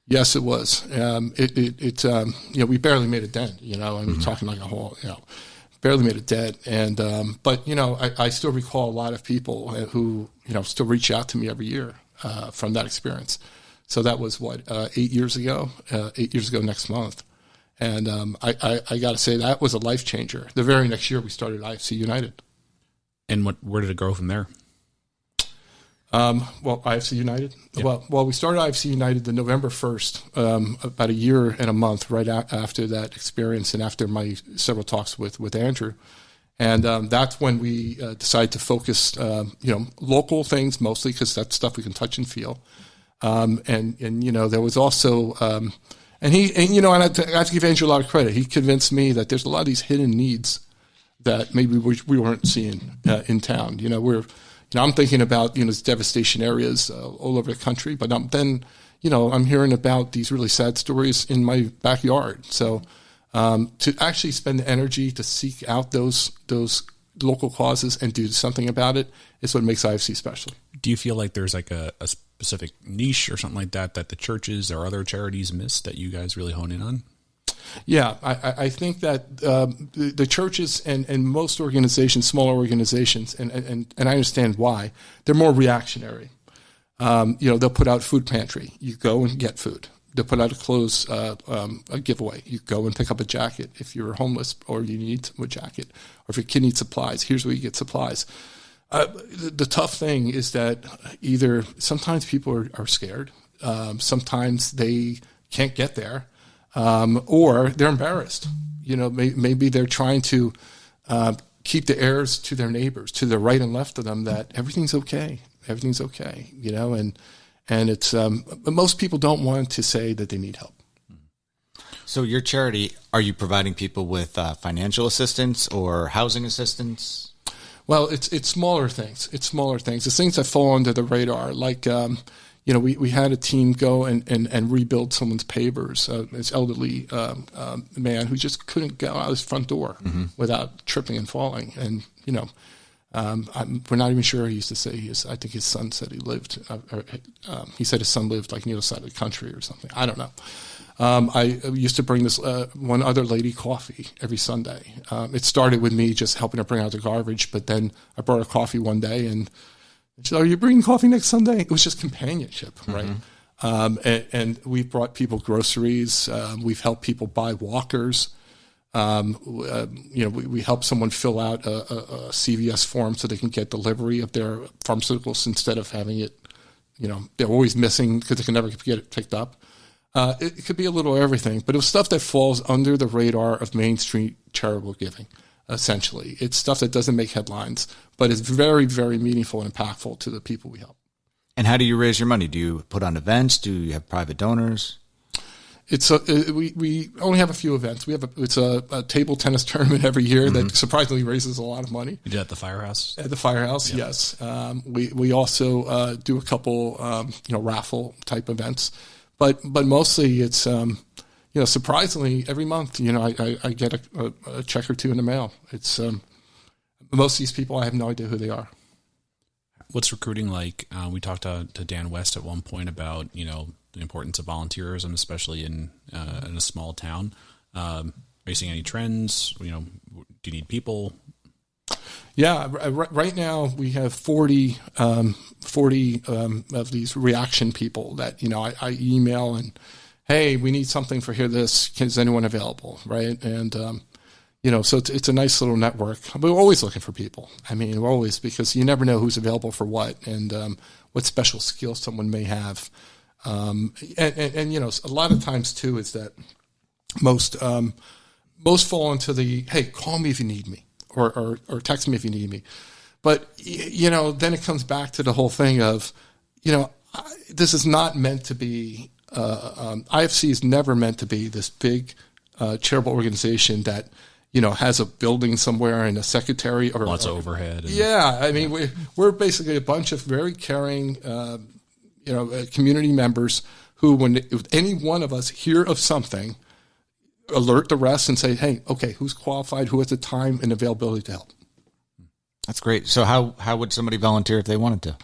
Yes, it was. We barely made a dent, talking like a whole, barely made a dent. And, but, I still recall a lot of people who, still reach out to me every year, from that experience. So that was 8 years ago, 8 years ago next month. And, I got to say that was a life changer. The very next year we started I.F.C. United. And where did it grow from there? I.F.C. United. Yeah. Well, we started I.F.C. United the November 1st, about a year and a month right after that experience and after my several talks with Andrew. And that's when we decided to focus, local things mostly because that's stuff we can touch and feel. And there was also, and I have to give Andrew a lot of credit. He convinced me that there's a lot of these hidden needs that maybe we weren't seeing in town. I'm thinking about these devastation areas all over the country, but then I'm hearing about these really sad stories in my backyard. So to actually spend the energy to seek out those local causes and do something about it is what makes I.F.C. special. Do you feel like there's like a specific niche or something like that the churches or other charities miss that you guys really hone in on? Yeah, I think that the churches and most organizations, smaller organizations, and I understand why, they're more reactionary. They'll put out food pantry. You go and get food. They'll put out a giveaway. You go and pick up a jacket if you're homeless or you need a jacket. Or if your kid needs supplies, here's where you get supplies. The tough thing is that either sometimes people are scared. Sometimes they can't get there. Or they're embarrassed. Maybe they're trying to keep the airs to their neighbors, to the right and left of them, that everything's okay. Everything's okay. And it's most people don't want to say that they need help. So your charity, are you providing people with financial assistance or housing assistance? Well, it's smaller things. It's smaller things. It's things that fall under the radar, like. We had a team go and rebuild someone's pavers. This elderly man who just couldn't get out of his front door without tripping and falling. And we're not even sure. He used to say I think his son said he lived. He said his son lived like near the side of the country or something. I don't know. I used to bring this one other lady coffee every Sunday. It started with me just helping her bring out the garbage, but then I brought her coffee one day and. She said, "Are you bringing coffee next Sunday?" It was just companionship, right? And we've brought people groceries. We've helped people buy walkers. We help someone fill out a CVS form so they can get delivery of their pharmaceuticals instead of having it. They're always missing because they can never get it picked up. It could be a little of everything, but it was stuff that falls under the radar of Main Street charitable giving. Essentially, it's stuff that doesn't make headlines, but it's very, very meaningful and impactful to the people we help. And how do you raise your money? Do you put on events? Do you have private donors? We only have a few events. It's a table tennis tournament every year that surprisingly raises a lot of money. You did at the firehouse? At the firehouse, yeah. Yes. We also do a couple raffle type events, but mostly it's. Surprisingly, every month, I get a check or two in the mail. It's most of these people, I have no idea who they are. What's recruiting like? We talked to Dan West at one point about the importance of volunteerism, especially in a small town. Are you seeing any trends? Do you need people? Yeah, right now we have 40 of these reaction people that I email and. Hey, we need something for here. Is anyone available? Right. And, so it's a nice little network. We're always looking for people. I mean, we're always, because you never know who's available for what and what special skills someone may have. And a lot of times too is that most fall into the, hey, call me if you need me or text me if you need me. But, then it comes back to the whole thing of, this is not meant to be, I.F.C. is never meant to be this big charitable organization that has a building somewhere and a secretary or lots of overhead. Yeah, I mean we're basically a bunch of very caring community members who, if any one of us hear of something, alert the rest and say, hey, okay, who's qualified, who has the time and availability to help. That's great. So how would somebody volunteer if they wanted to?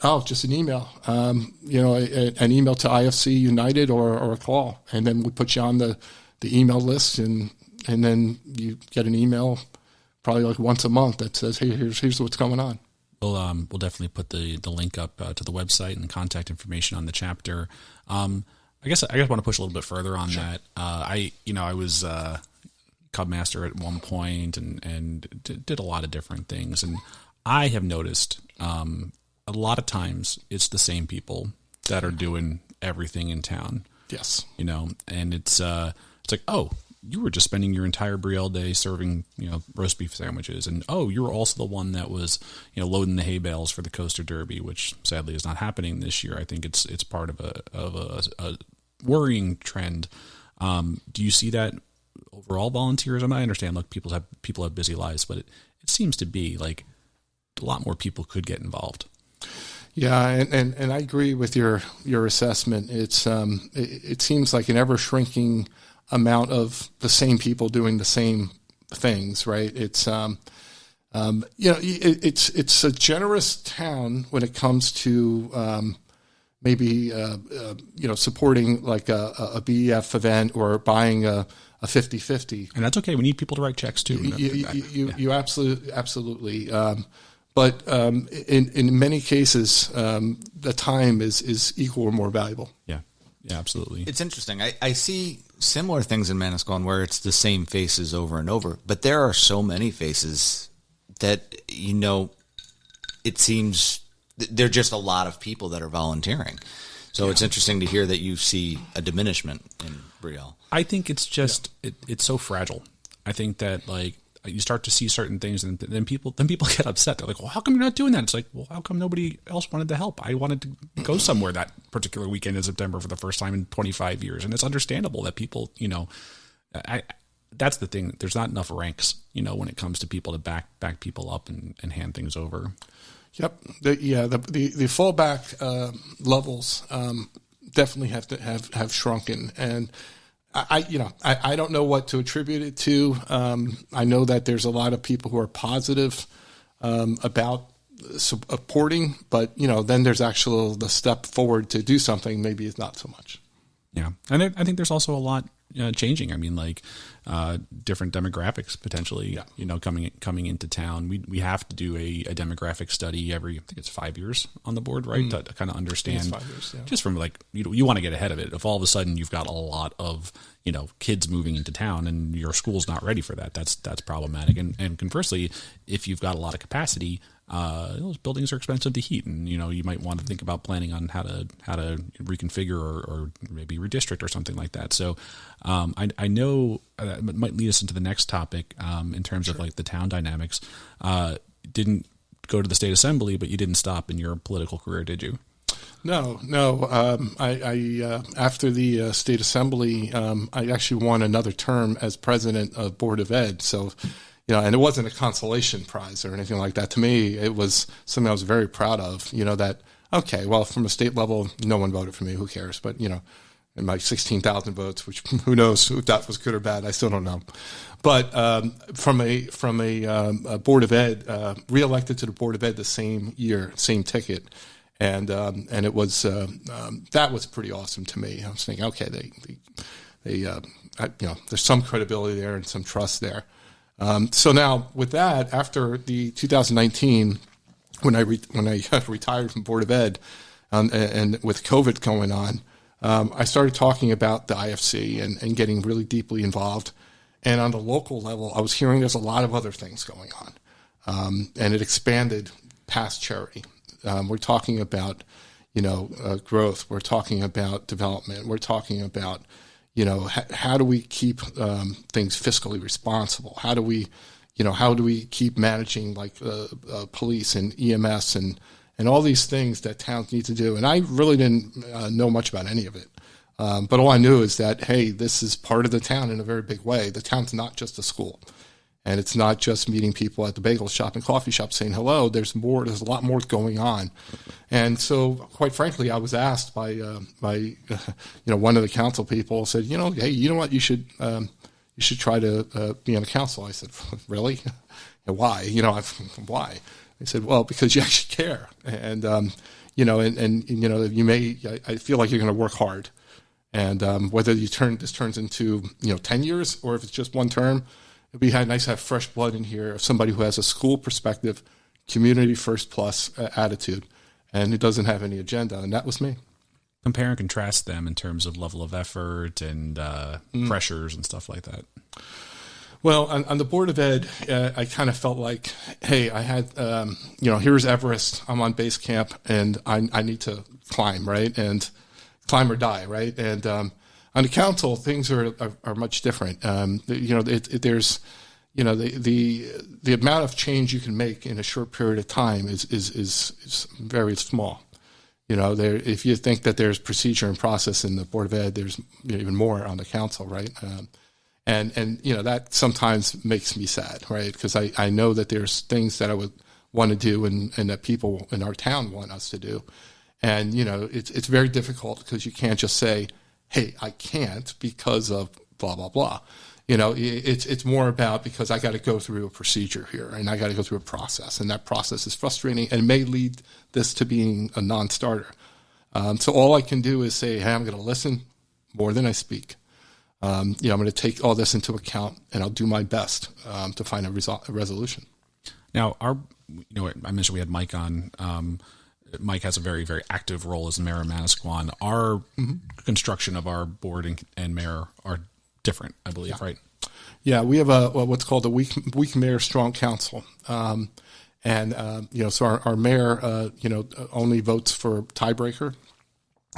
Oh, just an email. An email to I.F.C. United or a call, and then we put you on the email list, and then you get an email probably like once a month that says, hey, here's what's going on. We'll definitely put the link up to the website and contact information on the chapter. I guess I want to push a little bit further on that. I was Cub Master at one point and did a lot of different things, and I have noticed a lot of times it's the same people that are doing everything in town. Yes, and it's like, oh, you were just spending your entire Brielle day serving, roast beef sandwiches. And, oh, you were also the one that was, loading the hay bales for the Coaster Derby, which sadly is not happening this year. I think it's part of a worrying trend. Do you see that overall volunteerism? I understand, look, people have busy lives, but it seems to be like a lot more people could get involved. Yeah, and I agree with your assessment. It seems like an ever shrinking amount of the same people doing the same things, right? It's it's a generous town when it comes to maybe supporting like a BEF event or buying a 50-50. And that's okay. We need people to write checks too. You absolutely. But in many cases, the time is equal or more valuable. Yeah, absolutely. It's interesting. I see similar things in Manasquan where it's the same faces over and over, but there are so many faces that, it seems there are just a lot of people that are volunteering. So It's interesting to hear that you see a diminishment in Brielle. I think it's just, it's so fragile. I think that like, you start to see certain things, and then people get upset. They're like, well, how come you're not doing that? It's like, well, how come nobody else wanted to help? I wanted to go somewhere that particular weekend in September for the first time in 25 years. And it's understandable that people, that's the thing. There's not enough ranks, when it comes to people to back people up and hand things over. Yep. The fallback levels definitely have shrunken. And I don't know what to attribute it to. I know that there's a lot of people who are positive about supporting, but then there's actually the step forward to do something. Maybe it's not so much. Yeah, and I think there's also a lot changing. I mean, like different demographics potentially, coming into town. We have to do a demographic study every, I think it's 5 years on the board, right? To kind of understand, 5 years, yeah. Just from like, you want to get ahead of it. If all of a sudden you've got a lot of, kids moving into town and your school's not ready for that, that's problematic. And conversely, if you've got a lot of capacity, those buildings are expensive to heat, and you might want to think about planning on how to reconfigure or maybe redistrict or something like that. So I know that might lead us into the next topic in terms of like the town dynamics. Didn't go to the state assembly, but you didn't stop in your political career, did you? No. I after the state assembly, I actually won another term as president of Board of Ed. So. And it wasn't a consolation prize or anything like that. To me, it was something I was very proud of, that, okay, well, from a state level, no one voted for me. Who cares? But, in my 16,000 votes, which who knows if that was good or bad, I still don't know. But from a Board of Ed, reelected to the Board of Ed the same year, same ticket. And it was, that was pretty awesome to me. I was thinking, okay, there's some credibility there and some trust there. So now with that, after the 2019, when I retired from Board of Ed, and with COVID going on, I started talking about the I.F.C. and getting really deeply involved. And on the local level, I was hearing there's a lot of other things going on, and it expanded past charity. We're talking about, growth. We're talking about development. We're talking about how do we keep things fiscally responsible? How do we keep managing like police and EMS and all these things that towns need to do? And I really didn't know much about any of it. But all I knew is that, hey, this is part of the town in a very big way. The town's not just a school. And it's not just meeting people at the bagel shop and coffee shop saying hello. There's more. There's a lot more going on. And so, quite frankly, I was asked by one of the council people said, hey, you know what, you should try to be on the council. I said, really? Why? Why? They said, well, because you actually care, and you may. I feel like you're going to work hard, and whether this turns into 10 years or if it's just one term. It'd be nice to have fresh blood in here of somebody who has a school perspective, community first plus attitude, and who doesn't have any agenda. And that was me. Compare and contrast them in terms of level of effort and pressures and stuff like that. Well, on the Board of Ed, I kind of felt like, hey, I had, here's Everest. I'm on base camp, and I need to climb, right? And climb or die, right? And on the council, things are much different. There's the amount of change you can make in a short period of time is very small. If you think that there's procedure and process in the Board of Ed, there's even more on the council, right? And that sometimes makes me sad, right? Because I know that there's things that I would want to do and that people in our town want us to do, and it's very difficult because you can't just say, hey, I can't because of blah, blah, blah. It's more about because I got to go through a procedure here and I got to go through a process, and that process is frustrating and may lead this to being a non-starter. So all I can do is say, hey, I'm going to listen more than I speak. I'm going to take all this into account, and I'll do my best to find a resolution. Now, I mentioned we had Mike on. Mike has a very, very active role as the mayor of Manasquan. Our construction of our board and mayor are different, I believe, right? Yeah, we have what's called a weak mayor, strong council. So our mayor, only votes for tiebreaker,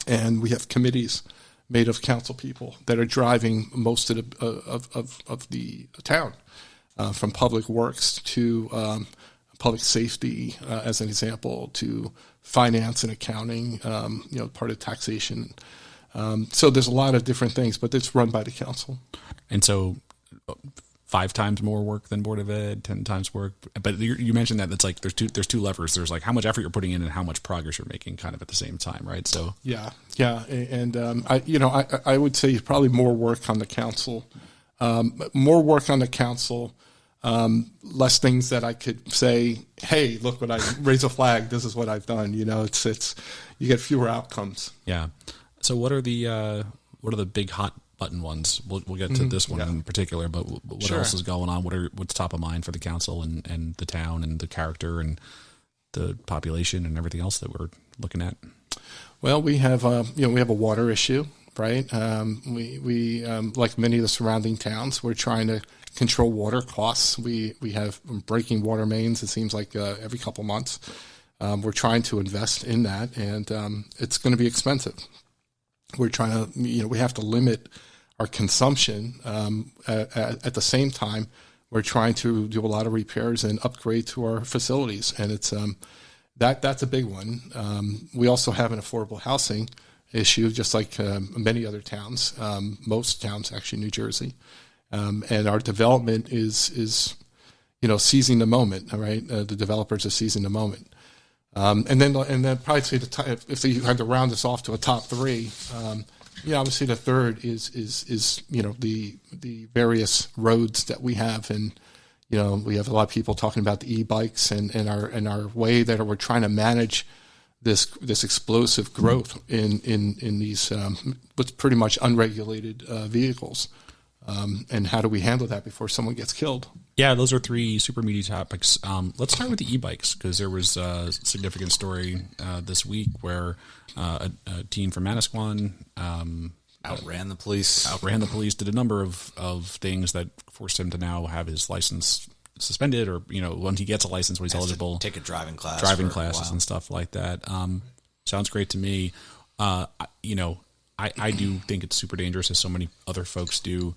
and we have committees made of council people that are driving most of the town, from public works to public safety, as an example, to finance and accounting, part of taxation. So there's a lot of different things, but it's run by the council. And so 5 times more work than Board of Ed, 10 times work. But you mentioned that it's like there's two levers. There's like how much effort you're putting in and how much progress you're making kind of at the same time, right? So yeah. And I would say probably more work on the council, less things that I could say, hey, look what I raise a flag. This is what I've done. It's you get fewer outcomes. Yeah. So what are the big hot button ones? We'll get to this one in particular, but what else is going on? What's top of mind for the council and the town and the character and the population and everything else that we're looking at? Well, we have a water issue, right? We like many of the surrounding towns, we're trying to control water costs. We have breaking water mains, it seems like every couple months. We're trying to invest in that, and it's going to be expensive. We're trying to, we have to limit our consumption. At the same time, we're trying to do a lot of repairs and upgrade to our facilities, and it's that's a big one. We also have an affordable housing issue, just like many other towns, most towns actually, New Jersey. And our development is seizing the moment. All right, the developers are seizing the moment. And then probably say if you had to round this off to a top 3, obviously the third is the various roads that we have, and we have a lot of people talking about the e-bikes and our way that we're trying to manage this explosive growth in these what's pretty much unregulated vehicles. And how do we handle that before someone gets killed? Yeah, those are 3 super meaty topics. Let's start with the e-bikes, because there was a significant story this week where a teen from Manasquan outran the police, did a number of things that forced him to now have his license suspended, or when he gets a license, when he's eligible, take a driving classes and stuff like that. Sounds great to me. I do think it's super dangerous, as so many other folks do.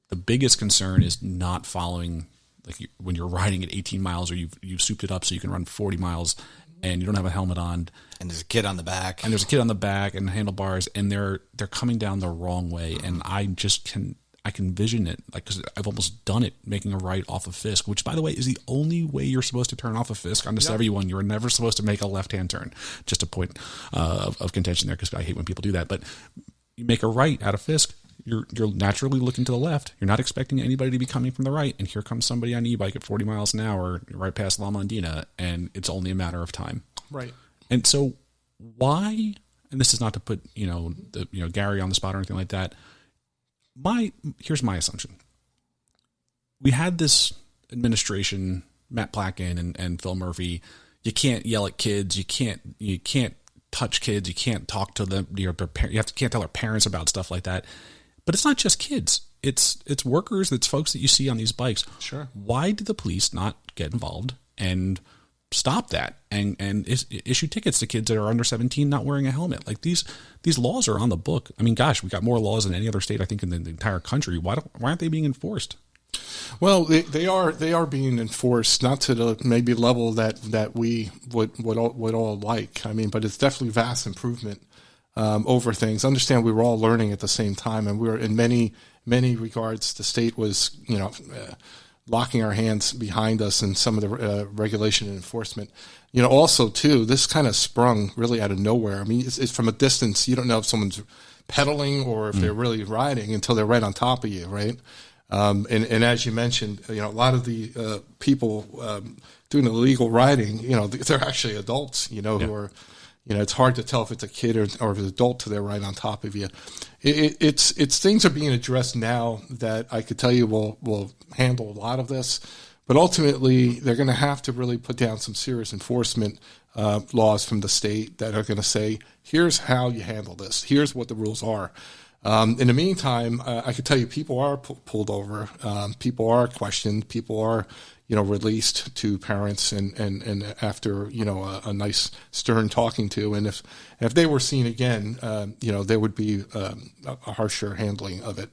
The biggest concern is not following, like when you're riding at 18 miles or you've souped it up so you can run 40 miles and you don't have a helmet on. And there's a kid on the back. And handlebars, and they're coming down the wrong way. And I I can vision it, like, because I've almost done it, making a right off of Fisk, which, by the way, is the only way you're supposed to turn off of Fisk onto 71. You're never supposed to make a left-hand turn. Just a point of contention there, because I hate when people do that. But you make a right out of Fisk, you're naturally looking to the left. You're not expecting anybody to be coming from the right, and here comes somebody on an e-bike at 40 miles an hour right past La Mondina, and it's only a matter of time. Right. And so why, and this is not to put, Gary on the spot or anything like that, here's my assumption. We had this administration, Matt Placken and Phil Murphy. You can't yell at kids. You can't touch kids. You can't talk to them. You can't tell their parents about stuff like that. But it's not just kids. It's workers. It's folks that you see on these bikes. Sure. Why did the police not get involved and stop that and issue tickets to kids that are under 17 not wearing a helmet? Like these laws are on the book. I mean, gosh, we got more laws than any other state, I think, in the entire country. Why aren't they being enforced? Well, they are being enforced, not to the maybe level that we would all like. I mean, but it's definitely vast improvement over things. Understand, we were all learning at the same time, and we were in many regards. The state was locking our hands behind us in some of the regulation and enforcement. Also too, this kind of sprung really out of nowhere. I mean, it's from a distance. You don't know if someone's pedaling or if they're really riding until they're right on top of you, right? And as you mentioned, a lot of the people doing illegal riding, they're actually adults, who are, it's hard to tell if it's a kid or if it's an adult till they're right on top of you. It's things are being addressed now that I could tell you will handle a lot of this, but ultimately they're going to have to really put down some serious enforcement laws from the state that are going to say, here's how you handle this. Here's what the rules are. In the meantime, I can tell you people are pulled over. People are questioned. People are, released to parents and after, a nice stern talking to. And if they were seen again, there would be a harsher handling of it.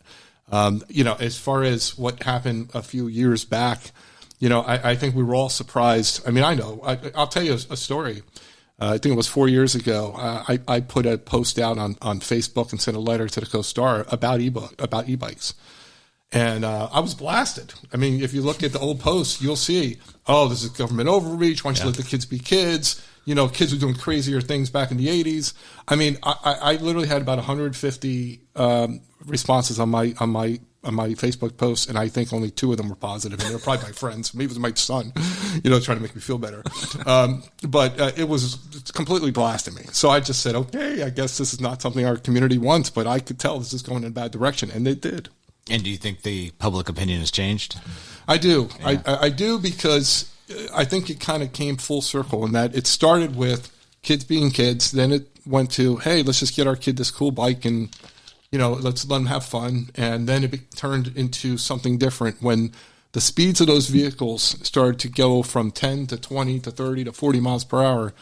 As far as what happened a few years back, I think we were all surprised. I mean, I know. I'll tell you a story. I think it was 4 years ago. I put a post out on Facebook and sent a letter to the Coast-Star about e-bikes. And I was blasted. I mean, if you look at the old posts, you'll see, this is government overreach. Why don't you let the kids be kids? Kids were doing crazier things back in the 80s. I mean, I literally had about 150 responses on my Facebook posts, and I think only 2 of them were positive, and they were probably my friends. Maybe it was my son, trying to make me feel better. But it was completely blasting me. So I just said, okay, I guess this is not something our community wants, but I could tell this is going in a bad direction, and it did. And do you think the public opinion has changed? I do. Yeah. I do, because I think it kind of came full circle in that it started with kids being kids. Then it went to, hey, let's just get our kid this cool bike and, let's let them have fun. And then it turned into something different when the speeds of those vehicles started to go from 10 to 20 to 30 to 40 miles per hour.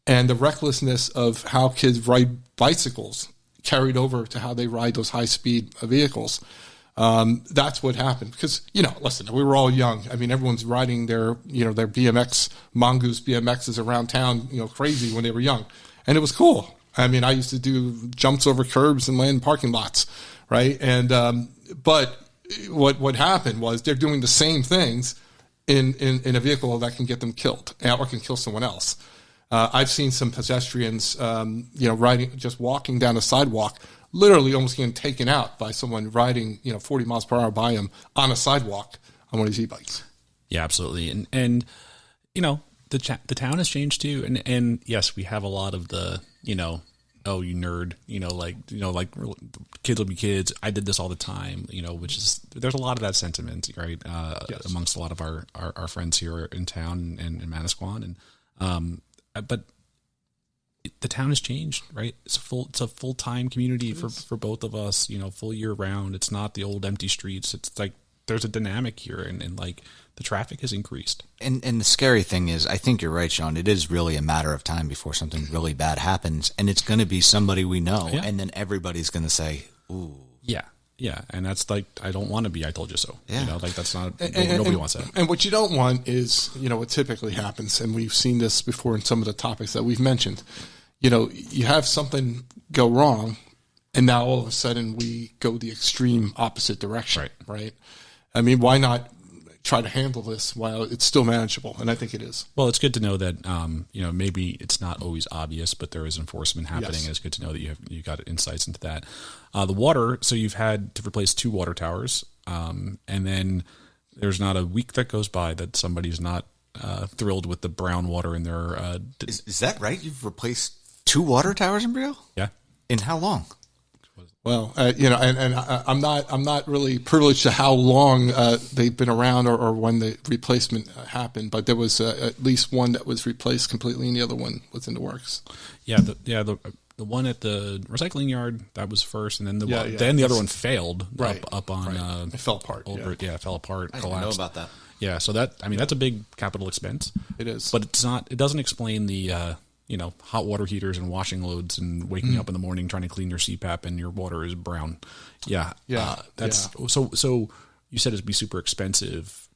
And the recklessness of how kids ride bicycles carried over to how they ride those high-speed vehicles. That's what happened. Because, listen, we were all young. I mean, everyone's riding their BMX, Mongoose BMXs around town, crazy when they were young. And it was cool. I mean, I used to do jumps over curbs and land in parking lots, right? And but what happened was they're doing the same things in a vehicle that can get them killed or can kill someone else. I've seen some pedestrians, riding, just walking down a sidewalk, literally almost getting taken out by someone riding, 40 miles per hour by them on a sidewalk on one of these e-bikes. Yeah, absolutely. And the town has changed too. And yes, we have a lot of the, oh, you nerd, like kids will be kids. I did this all the time, which is, there's a lot of that sentiment, right? Yes. Amongst a lot of our friends here in town and in Manasquan. And, but the town has changed, right? It's a full-time community for both of us, full year round. It's not the old empty streets. It's like, there's a dynamic here and like the traffic has increased. And the scary thing is, I think you're right, Sean. It is really a matter of time before something really bad happens, and it's going to be somebody we know, and then everybody's going to say, ooh. Yeah. And that's like, I don't want to be, I told you so. Yeah. That's not, nobody wants that. And what you don't want is, what typically happens, and we've seen this before in some of the topics that we've mentioned, you have something go wrong, And now all of a sudden we go the extreme opposite direction, right? I mean, why not try to handle this while it's still manageable? And I think it is. Well, it's good to know that, maybe it's not always obvious, but there is enforcement happening. Yes. And it's good to know that you got insights into that. The water, so you've had to replace 2 water towers. And then there's not a week that goes by that somebody's not thrilled with the brown water in their... Is that right? You've replaced 2 water towers in Brielle? Yeah. In how long? Well, I'm not really privileged to how long they've been around or when the replacement happened, but there was at least one that was replaced completely, and the other one was in the works. Yeah, the one at the recycling yard, that was first, and then the other one failed up on it fell apart. It fell apart, I collapsed. didn't know about that. Yeah, so that's a big capital expense. It is, but it doesn't explain the hot water heaters and washing loads and waking up in the morning trying to clean your CPAP and your water is brown. So you said it'd be super expensive.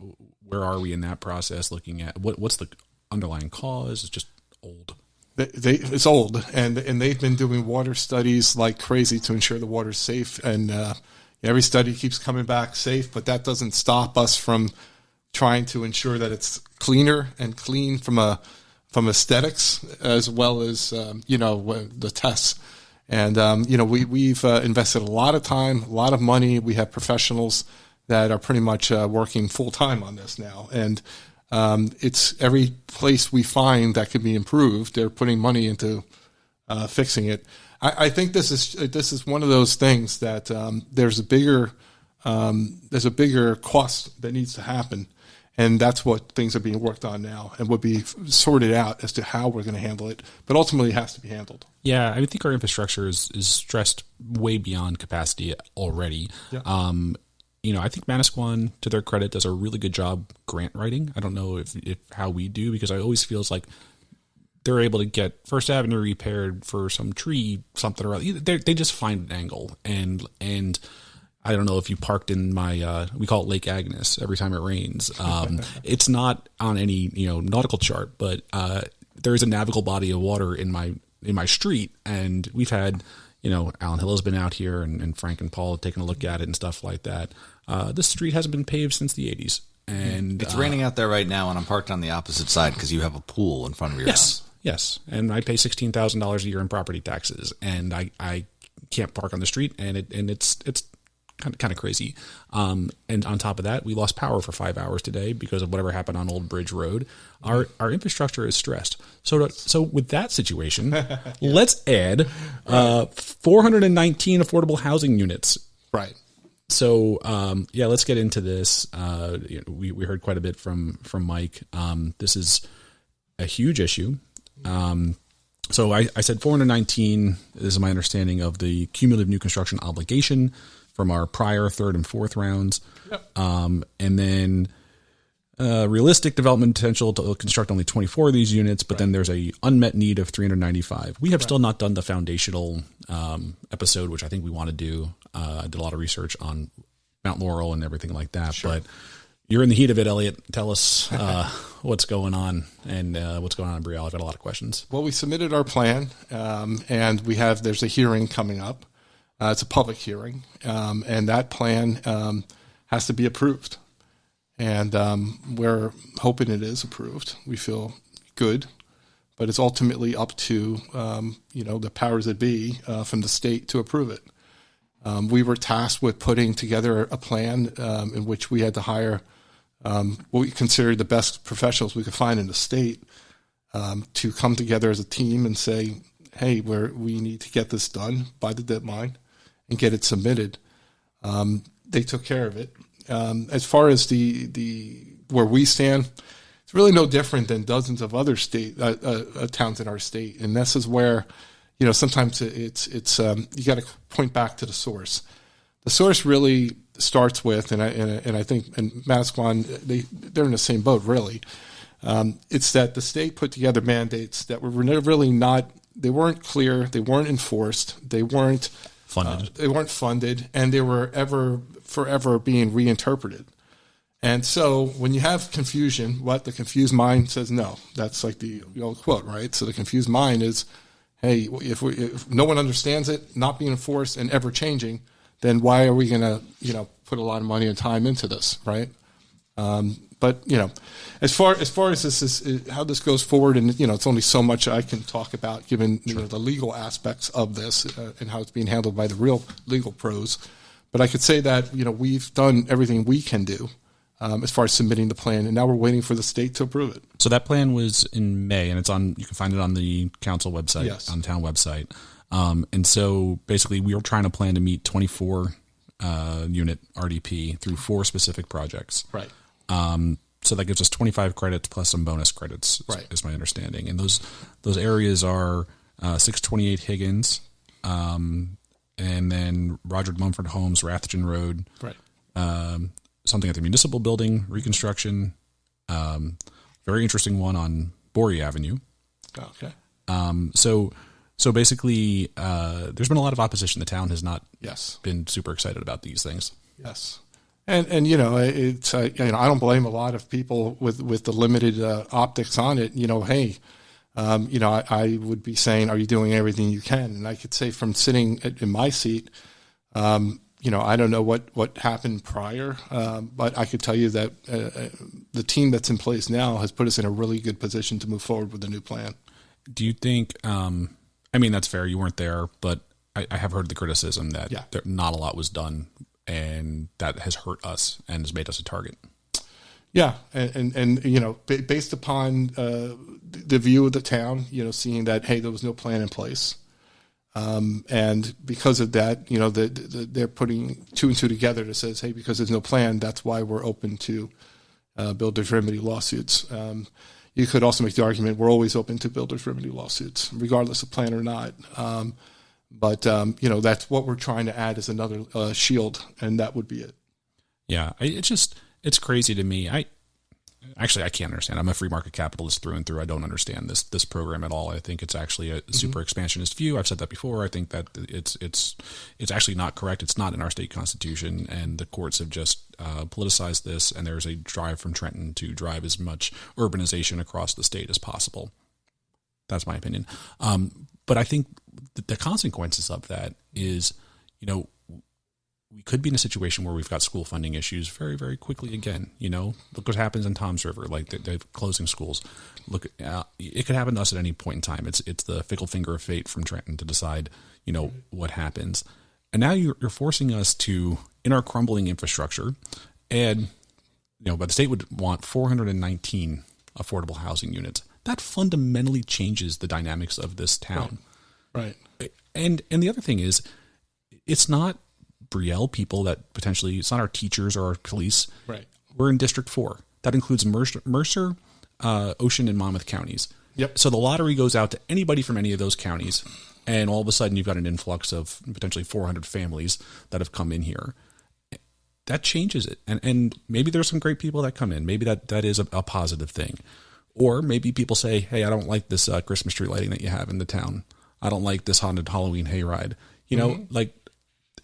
Where are we in that process? Looking at what's the underlying cause? It's just old. It's old, and they've been doing water studies like crazy to ensure the water's safe. And every study keeps coming back safe, but that doesn't stop us from trying to ensure that it's cleaner and clean from aesthetics as well as the tests. And we've invested a lot of time, a lot of money. We have professionals that are pretty much working full time on this now, and it's every place we find that can be improved, they're putting money into fixing it. I think this is one of those things that there's a bigger cost that needs to happen. And that's what things are being worked on now and will be sorted out as to how we're going to handle it. But ultimately, it has to be handled. Yeah, I think our infrastructure is stressed way beyond capacity already. Yeah. I think Manasquan, to their credit, does a really good job grant writing. I don't know if how we do, because I always feels like they're able to get First Avenue repaired for some tree, something or other. They just find an angle and I don't know if you parked in my, we call it Lake Agnes every time it rains. It's not on any, nautical chart, but there is a navigable body of water in my street. And we've had, Alan Hill has been out here and Frank and Paul have taken a look at it and stuff like that. This street hasn't been paved since the 80s. And it's raining out there right now, and I'm parked on the opposite side because you have a pool in front of your house. Yes. And I pay $16,000 a year in property taxes, and I can't park on the street, and it's kind of crazy. And on top of that, we lost power for 5 hours today because of whatever happened on Old Bridge Road. Our infrastructure is stressed. So with that situation, let's add 419 affordable housing units. Right. So let's get into this. We heard quite a bit from Mike. This is a huge issue. So I said 419. This is my understanding of the cumulative new construction obligation from our prior third and fourth rounds. Yep. And then realistic development potential to construct only 24 of these units, but then there's a unmet need of 395. We have still not done the foundational episode, which I think we want to do. I did a lot of research on Mount Laurel and everything like that. Sure. But you're in the heat of it, Eliot. Tell us what's going on and what's going on in Brielle. I've got a lot of questions. Well, we submitted our plan, and there's a hearing coming up. It's a public hearing, and that plan has to be approved. And we're hoping it is approved. We feel good, but it's ultimately up to the powers that be from the state to approve it. We were tasked with putting together a plan in which we had to hire what we considered the best professionals we could find in the state to come together as a team and say, hey, we need to get this done by the deadline and get it submitted. They took care of it. As far as the where we stand, it's really no different than dozens of other towns in our state, and this is where sometimes it's you got to point back to the source. The source really starts with, and I think in Manasquan they're in the same boat really. It's that the state put together mandates that were really not. They weren't clear. They weren't enforced. They weren't funded, and they were forever being reinterpreted. And so when you have confusion, the confused mind says no. That's like the old quote, right? So the confused mind is, hey, if no one understands it, not being enforced and ever changing, then why are we going to, put a lot of money and time into this, right? But as far as this is how this goes forward, and it's only so much I can talk about given the legal aspects of this and how it's being handled by the real legal pros. But I could say that we've done everything we can do as far as submitting the plan, and now we're waiting for the state to approve it. So that plan was in May, and you can find it on the council website, Yes. on the town website. And so basically, we were trying to plan to meet 24 unit RDP through 4 specific projects. Right. So that gives us 25 credits plus some bonus credits, Right. is my understanding. And those areas are 628 Higgins, and then Roger Mumford Homes, Rathjen Road, Right. something at the municipal building, reconstruction, very interesting one on Borey Avenue. Okay. So basically, there's been a lot of opposition. The town has not Yes. been super excited about these things. Yes. And it's I don't blame a lot of people with the limited optics on it. Hey, I would be saying, are you doing everything you can? And I could say from sitting in my seat, I don't know what happened prior, but I could tell you that the team that's in place now has put us in a really good position to move forward with the new plan. Do you think? That's fair. You weren't there, but I have heard the criticism that not a lot was done, and that has hurt us and has made us a target. Yeah, and based upon the view of the town, seeing that, hey, there was no plan in place, and because of that, they're putting 2 and 2 together that says, hey, because there's no plan, that's why we're open to builders remedy lawsuits. You could also make the argument we're always open to builders remedy lawsuits, regardless of plan or not. But that's what we're trying to add as another shield, and that would be it. Yeah, it's crazy to me. I can't understand. I'm a free market capitalist through and through. I don't understand this program at all. I think it's actually a super expansionist view. I've said that before. I think that it's actually not correct. It's not in our state constitution, and the courts have just politicized this. And there's a drive from Trenton to drive as much urbanization across the state as possible. That's my opinion. But I think the consequences of that is, we could be in a situation where we've got school funding issues very, very quickly again. Look what happens in Toms River, like they're closing schools. Look, it could happen to us at any point in time. It's the fickle finger of fate from Trenton to decide, what happens. And now you're forcing us to, in our crumbling infrastructure, add, but the state would want 419 affordable housing units. That fundamentally changes the dynamics of this town. Right. And the other thing is, it's not Brielle people that potentially, it's not our teachers or our police. Right. We're in District 4. That includes Mercer, Ocean, and Monmouth counties. Yep. So the lottery goes out to anybody from any of those counties, and all of a sudden you've got an influx of potentially 400 families that have come in here. That changes it. And maybe there's some great people that come in. Maybe that is a positive thing. Or maybe people say, hey, I don't like this Christmas tree lighting that you have in the town. I don't like this haunted Halloween hayride.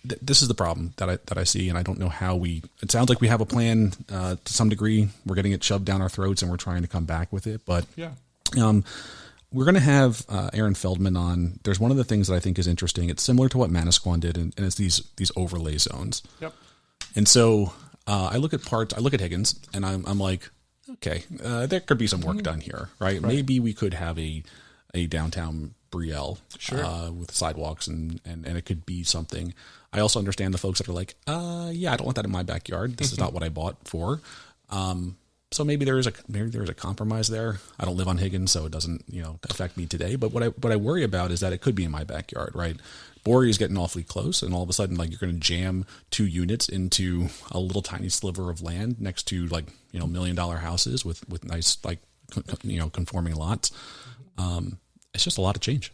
This is the problem that I see, and I don't know how it sounds like we have a plan to some degree. We're getting it shoved down our throats, and we're trying to come back with it. But we're going to have Aaron Feldman on. There's one of the things that I think is interesting. It's similar to what Manasquan did, and it's these overlay zones. Yep. And so I look at Higgins, and I'm like, okay, there could be some work done here, right? Maybe we could have a downtown Brielle, with sidewalks, and it could be something. I also understand the folks that are like, I don't want that in my backyard. This is not what I bought for. So maybe there is a compromise there. I don't live on Higgins, so it doesn't affect me today. But what I worry about is that it could be in my backyard, right? Borey is getting awfully close, and all of a sudden, you're going to jam 2 units into a little tiny sliver of land next to $1 million houses with nice conforming lots. It's just a lot of change.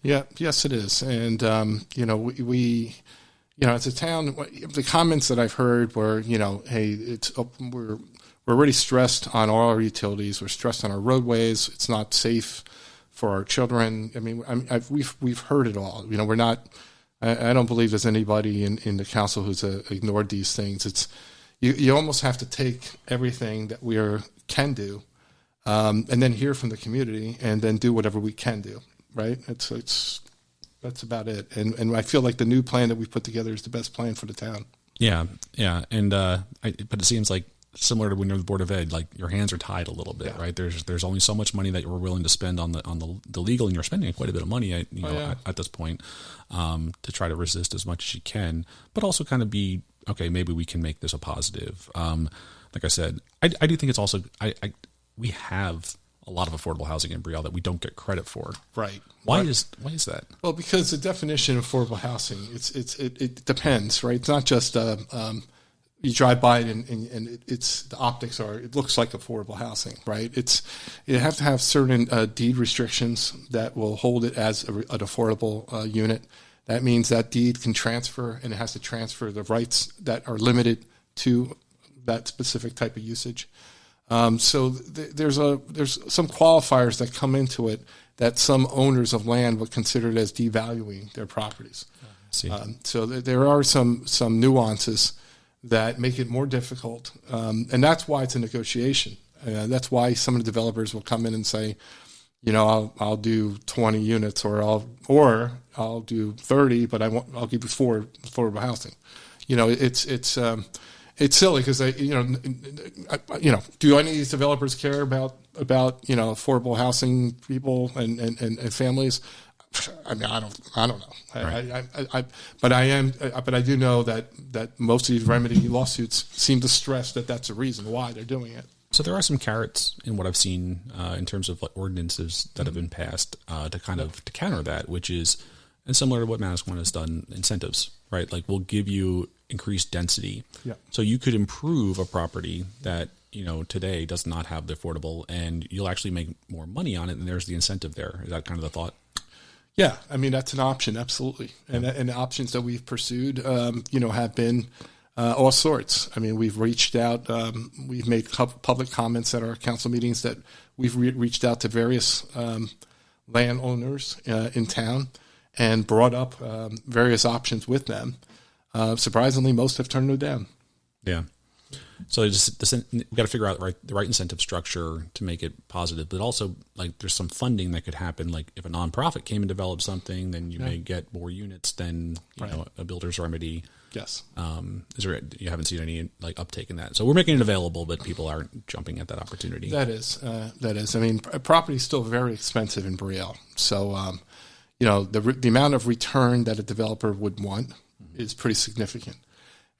Yeah, yes, it is. And, we as a town, the comments that I've heard were, hey, we're already stressed on all our utilities. We're stressed on our roadways. It's not safe for our children. I mean, we've heard it all. We're not, I don't believe there's anybody in the council who's ignored these things. It's, you almost have to take everything that we can do, and then hear from the community and then do whatever we can do. right? That's about it. And I feel like the new plan that we've put together is the best plan for the town. Yeah, yeah, and but it seems like similar to when you're the Board of Ed, like your hands are tied a little bit, right? There's only so much money that you're willing to spend on the legal, and you're spending quite a bit of money, at this point, to try to resist as much as you can, but also kind of be okay. Maybe we can make this a positive. Like I said, I do think it's also we have a lot of affordable housing in Brielle that we don't get credit for. Right. Why is that? Well, because the definition of affordable housing, it depends, right? It's not just you drive by it and it's the optics are it looks like affordable housing, right? You have to have certain deed restrictions that will hold it as an affordable unit. That means that deed can transfer, and it has to transfer the rights that are limited to that specific type of usage. So there's some qualifiers that come into it that some owners of land would consider it as devaluing their properties. So there are some nuances that make it more difficult, and that's why it's a negotiation. That's why some of the developers will come in and say, I'll do 20 units, or I'll do 30, but I'll give you 4 affordable housing. It's silly because do any of these developers care about affordable housing people and families? I mean, I don't know. Right. But I do know that most of these remedy lawsuits seem to stress that that's the reason why they're doing it. So there are some carrots in what I've seen in terms of like ordinances that have been passed to counter that, which is, and similar to what Manasquan has done, incentives, right? Like we'll give you increased density. Yeah. So you could improve a property that, today does not have the affordable, and you'll actually make more money on it, and there's the incentive there. Is that kind of the thought? Yeah, I mean, that's an option, absolutely. And the options that we've pursued, have been all sorts. I mean, we've reached out, we've made public comments at our council meetings that we've reached out to various landowners in town and brought up various options with them. Surprisingly, most have turned it down. Yeah. So we've got to figure out the right incentive structure to make it positive, but also like there's some funding that could happen. Like if a nonprofit came and developed something, then you may get more units than a builder's remedy. Yes. You haven't seen any like uptake in that? So we're making it available, but people aren't jumping at that opportunity. That is. I mean, property is still very expensive in Brielle. So, the amount of return that a developer would want is pretty significant.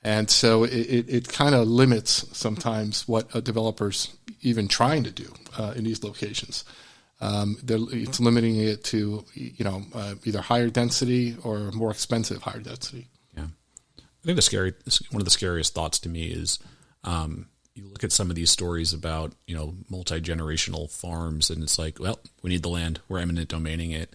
And so it kind of limits sometimes what a developer's even trying to do in these locations. It's limiting it to either higher density or more expensive higher density. Yeah, I think one of the scariest thoughts to me is you look at some of these stories about multi-generational farms, and it's like, well, we need the land, we're eminent domaining it.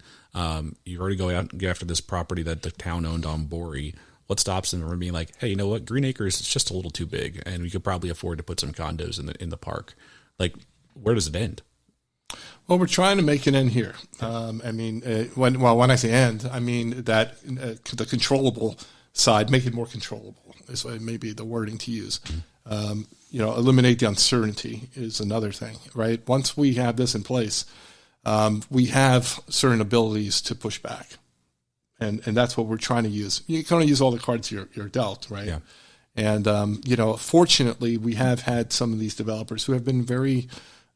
You already go out and get after this property that the town owned on Boree. What stops them from being like, hey, you know what? Green Acres is just a little too big, and we could probably afford to put some condos in the park. Like, where does it end? Well, we're trying to make it end here. When I say end, I mean that the controllable side, make it more controllable is maybe the wording to use. Eliminate the uncertainty is another thing, right? Once we have this in place, we have certain abilities to push back. And that's what we're trying to use. You can only use all the cards you're dealt, right? Yeah. And, fortunately, we have had some of these developers who have been very,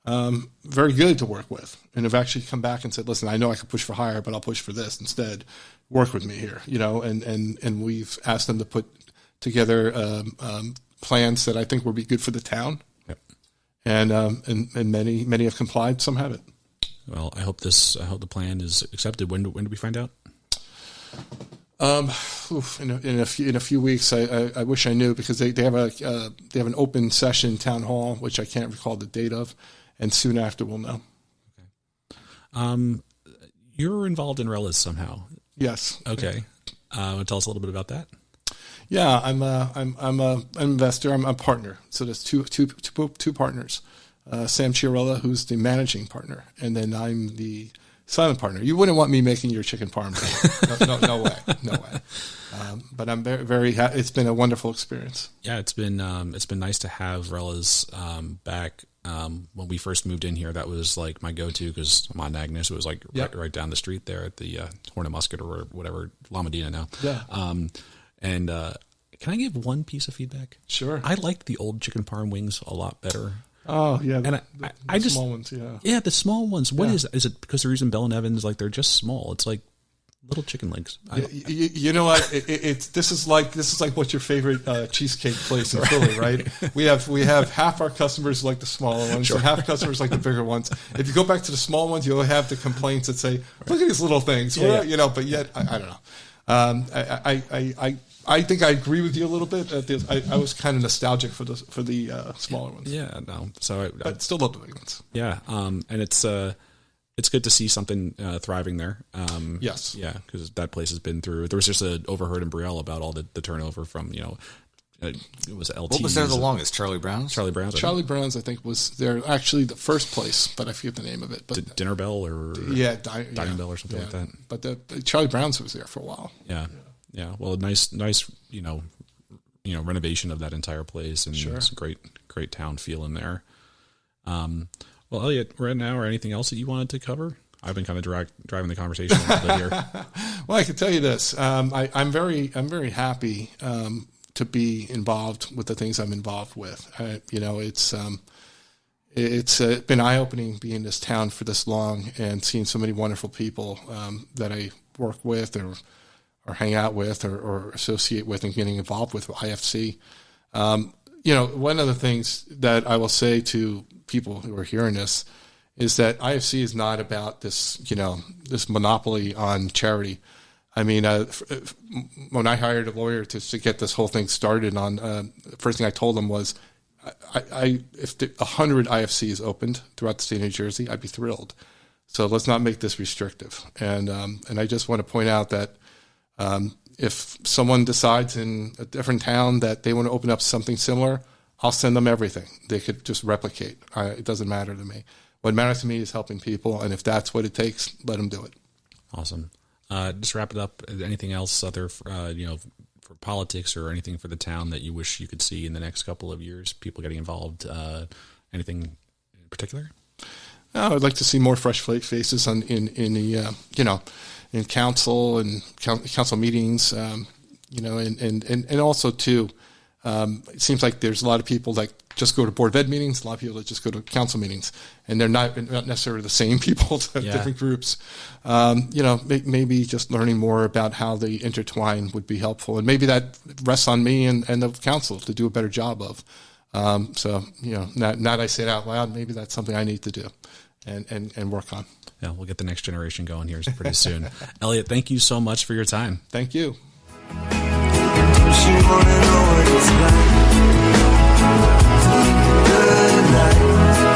very good to work with and have actually come back and said, listen, I know I can push for higher, but I'll push for this instead. Work with me here, and we've asked them to put together plans that I think will be good for the town. Yep. And many have complied, some haven't. Well, I hope the plan is accepted. When do we find out? In a few weeks, I wish I knew, because they have an open session town hall, which I can't recall the date of, and soon after we'll know. Okay. You're involved in Rella's somehow. Yes. Okay. Want to tell us a little bit about that? Yeah, I'm an investor. I'm a partner. So there's two partners. Sam Chiarella, who's the managing partner, and then I'm the silent partner. You wouldn't want me making your chicken parm. No way. But I'm very, very it's been a wonderful experience. Yeah, it's been nice to have Rella's back. When we first moved in here, that was like my go-to because I'm on Agnes. It was like right down the street there at the Horn of Musket or whatever, La Medina now. Yeah. Can I give one piece of feedback? Sure. I liked the old chicken parm wings a lot better. Oh yeah, and I just small ones. Yeah, the small ones. What is it? Because they're using Bell and Evans? Like they're just small. It's like little chicken legs. You know what? This is like what's your favorite cheesecake place in Philly, right? We have half our customers like the smaller ones, and half customers like the bigger ones. If you go back to the small ones, you'll have the complaints that say, "Look at these little things," you know. But yet, I don't know. I think I agree with you a little bit. I was kind of nostalgic for the smaller ones. Yeah, no. So I still love the big ones. Yeah, and it's good to see something thriving there. Yes. Yeah, because that place has been through. There was just an overheard in Brielle about all the turnover from it was LT. What was there the longest? Charlie Brown's. Charlie Brown's, I think, was there actually the first place, but I forget the name of it. But Dinner Bell or Dining Bell or something like that. But the Charlie Brown's was there for a while. Yeah. Well, nice, renovation of that entire place, and it's a great town feel in there. Well, Eliot, right now, or anything else that you wanted to cover? I've been kind of driving the conversation a little bit here. Well, I can tell you this: I'm very happy to be involved with the things I'm involved with. It's been eye-opening being in this town for this long and seeing so many wonderful people that I work with or hang out with or associate with and getting involved with I.F.C. One of the things that I will say to people who are hearing this is that I.F.C. is not about this monopoly on charity. I mean, when I hired a lawyer to get this whole thing started on, the first thing I told him was, if 100 IFCs opened throughout the state of New Jersey, I'd be thrilled. So let's not make this restrictive. And I just want to point out that if someone decides in a different town that they want to open up something similar, I'll send them everything. They could just replicate. It doesn't matter to me. What matters to me is helping people, and if that's what it takes, let them do it. Awesome. Just wrap it up. Anything else other, for politics or anything for the town that you wish you could see in the next couple of years? People getting involved. Anything in particular? I'd like to see more fresh faces in council and council meetings. And also too, it seems like there's a lot of people that just go to Board of Ed meetings, a lot of people that just go to council meetings, and they're not necessarily the same people to different groups. Maybe just learning more about how they intertwine would be helpful, and maybe that rests on me and the council to do a better job of. Now that I say it out loud, maybe that's something I need to do and work on. Yeah, we'll get the next generation going here pretty soon. Eliot, thank you so much for your time. Thank you. Good night.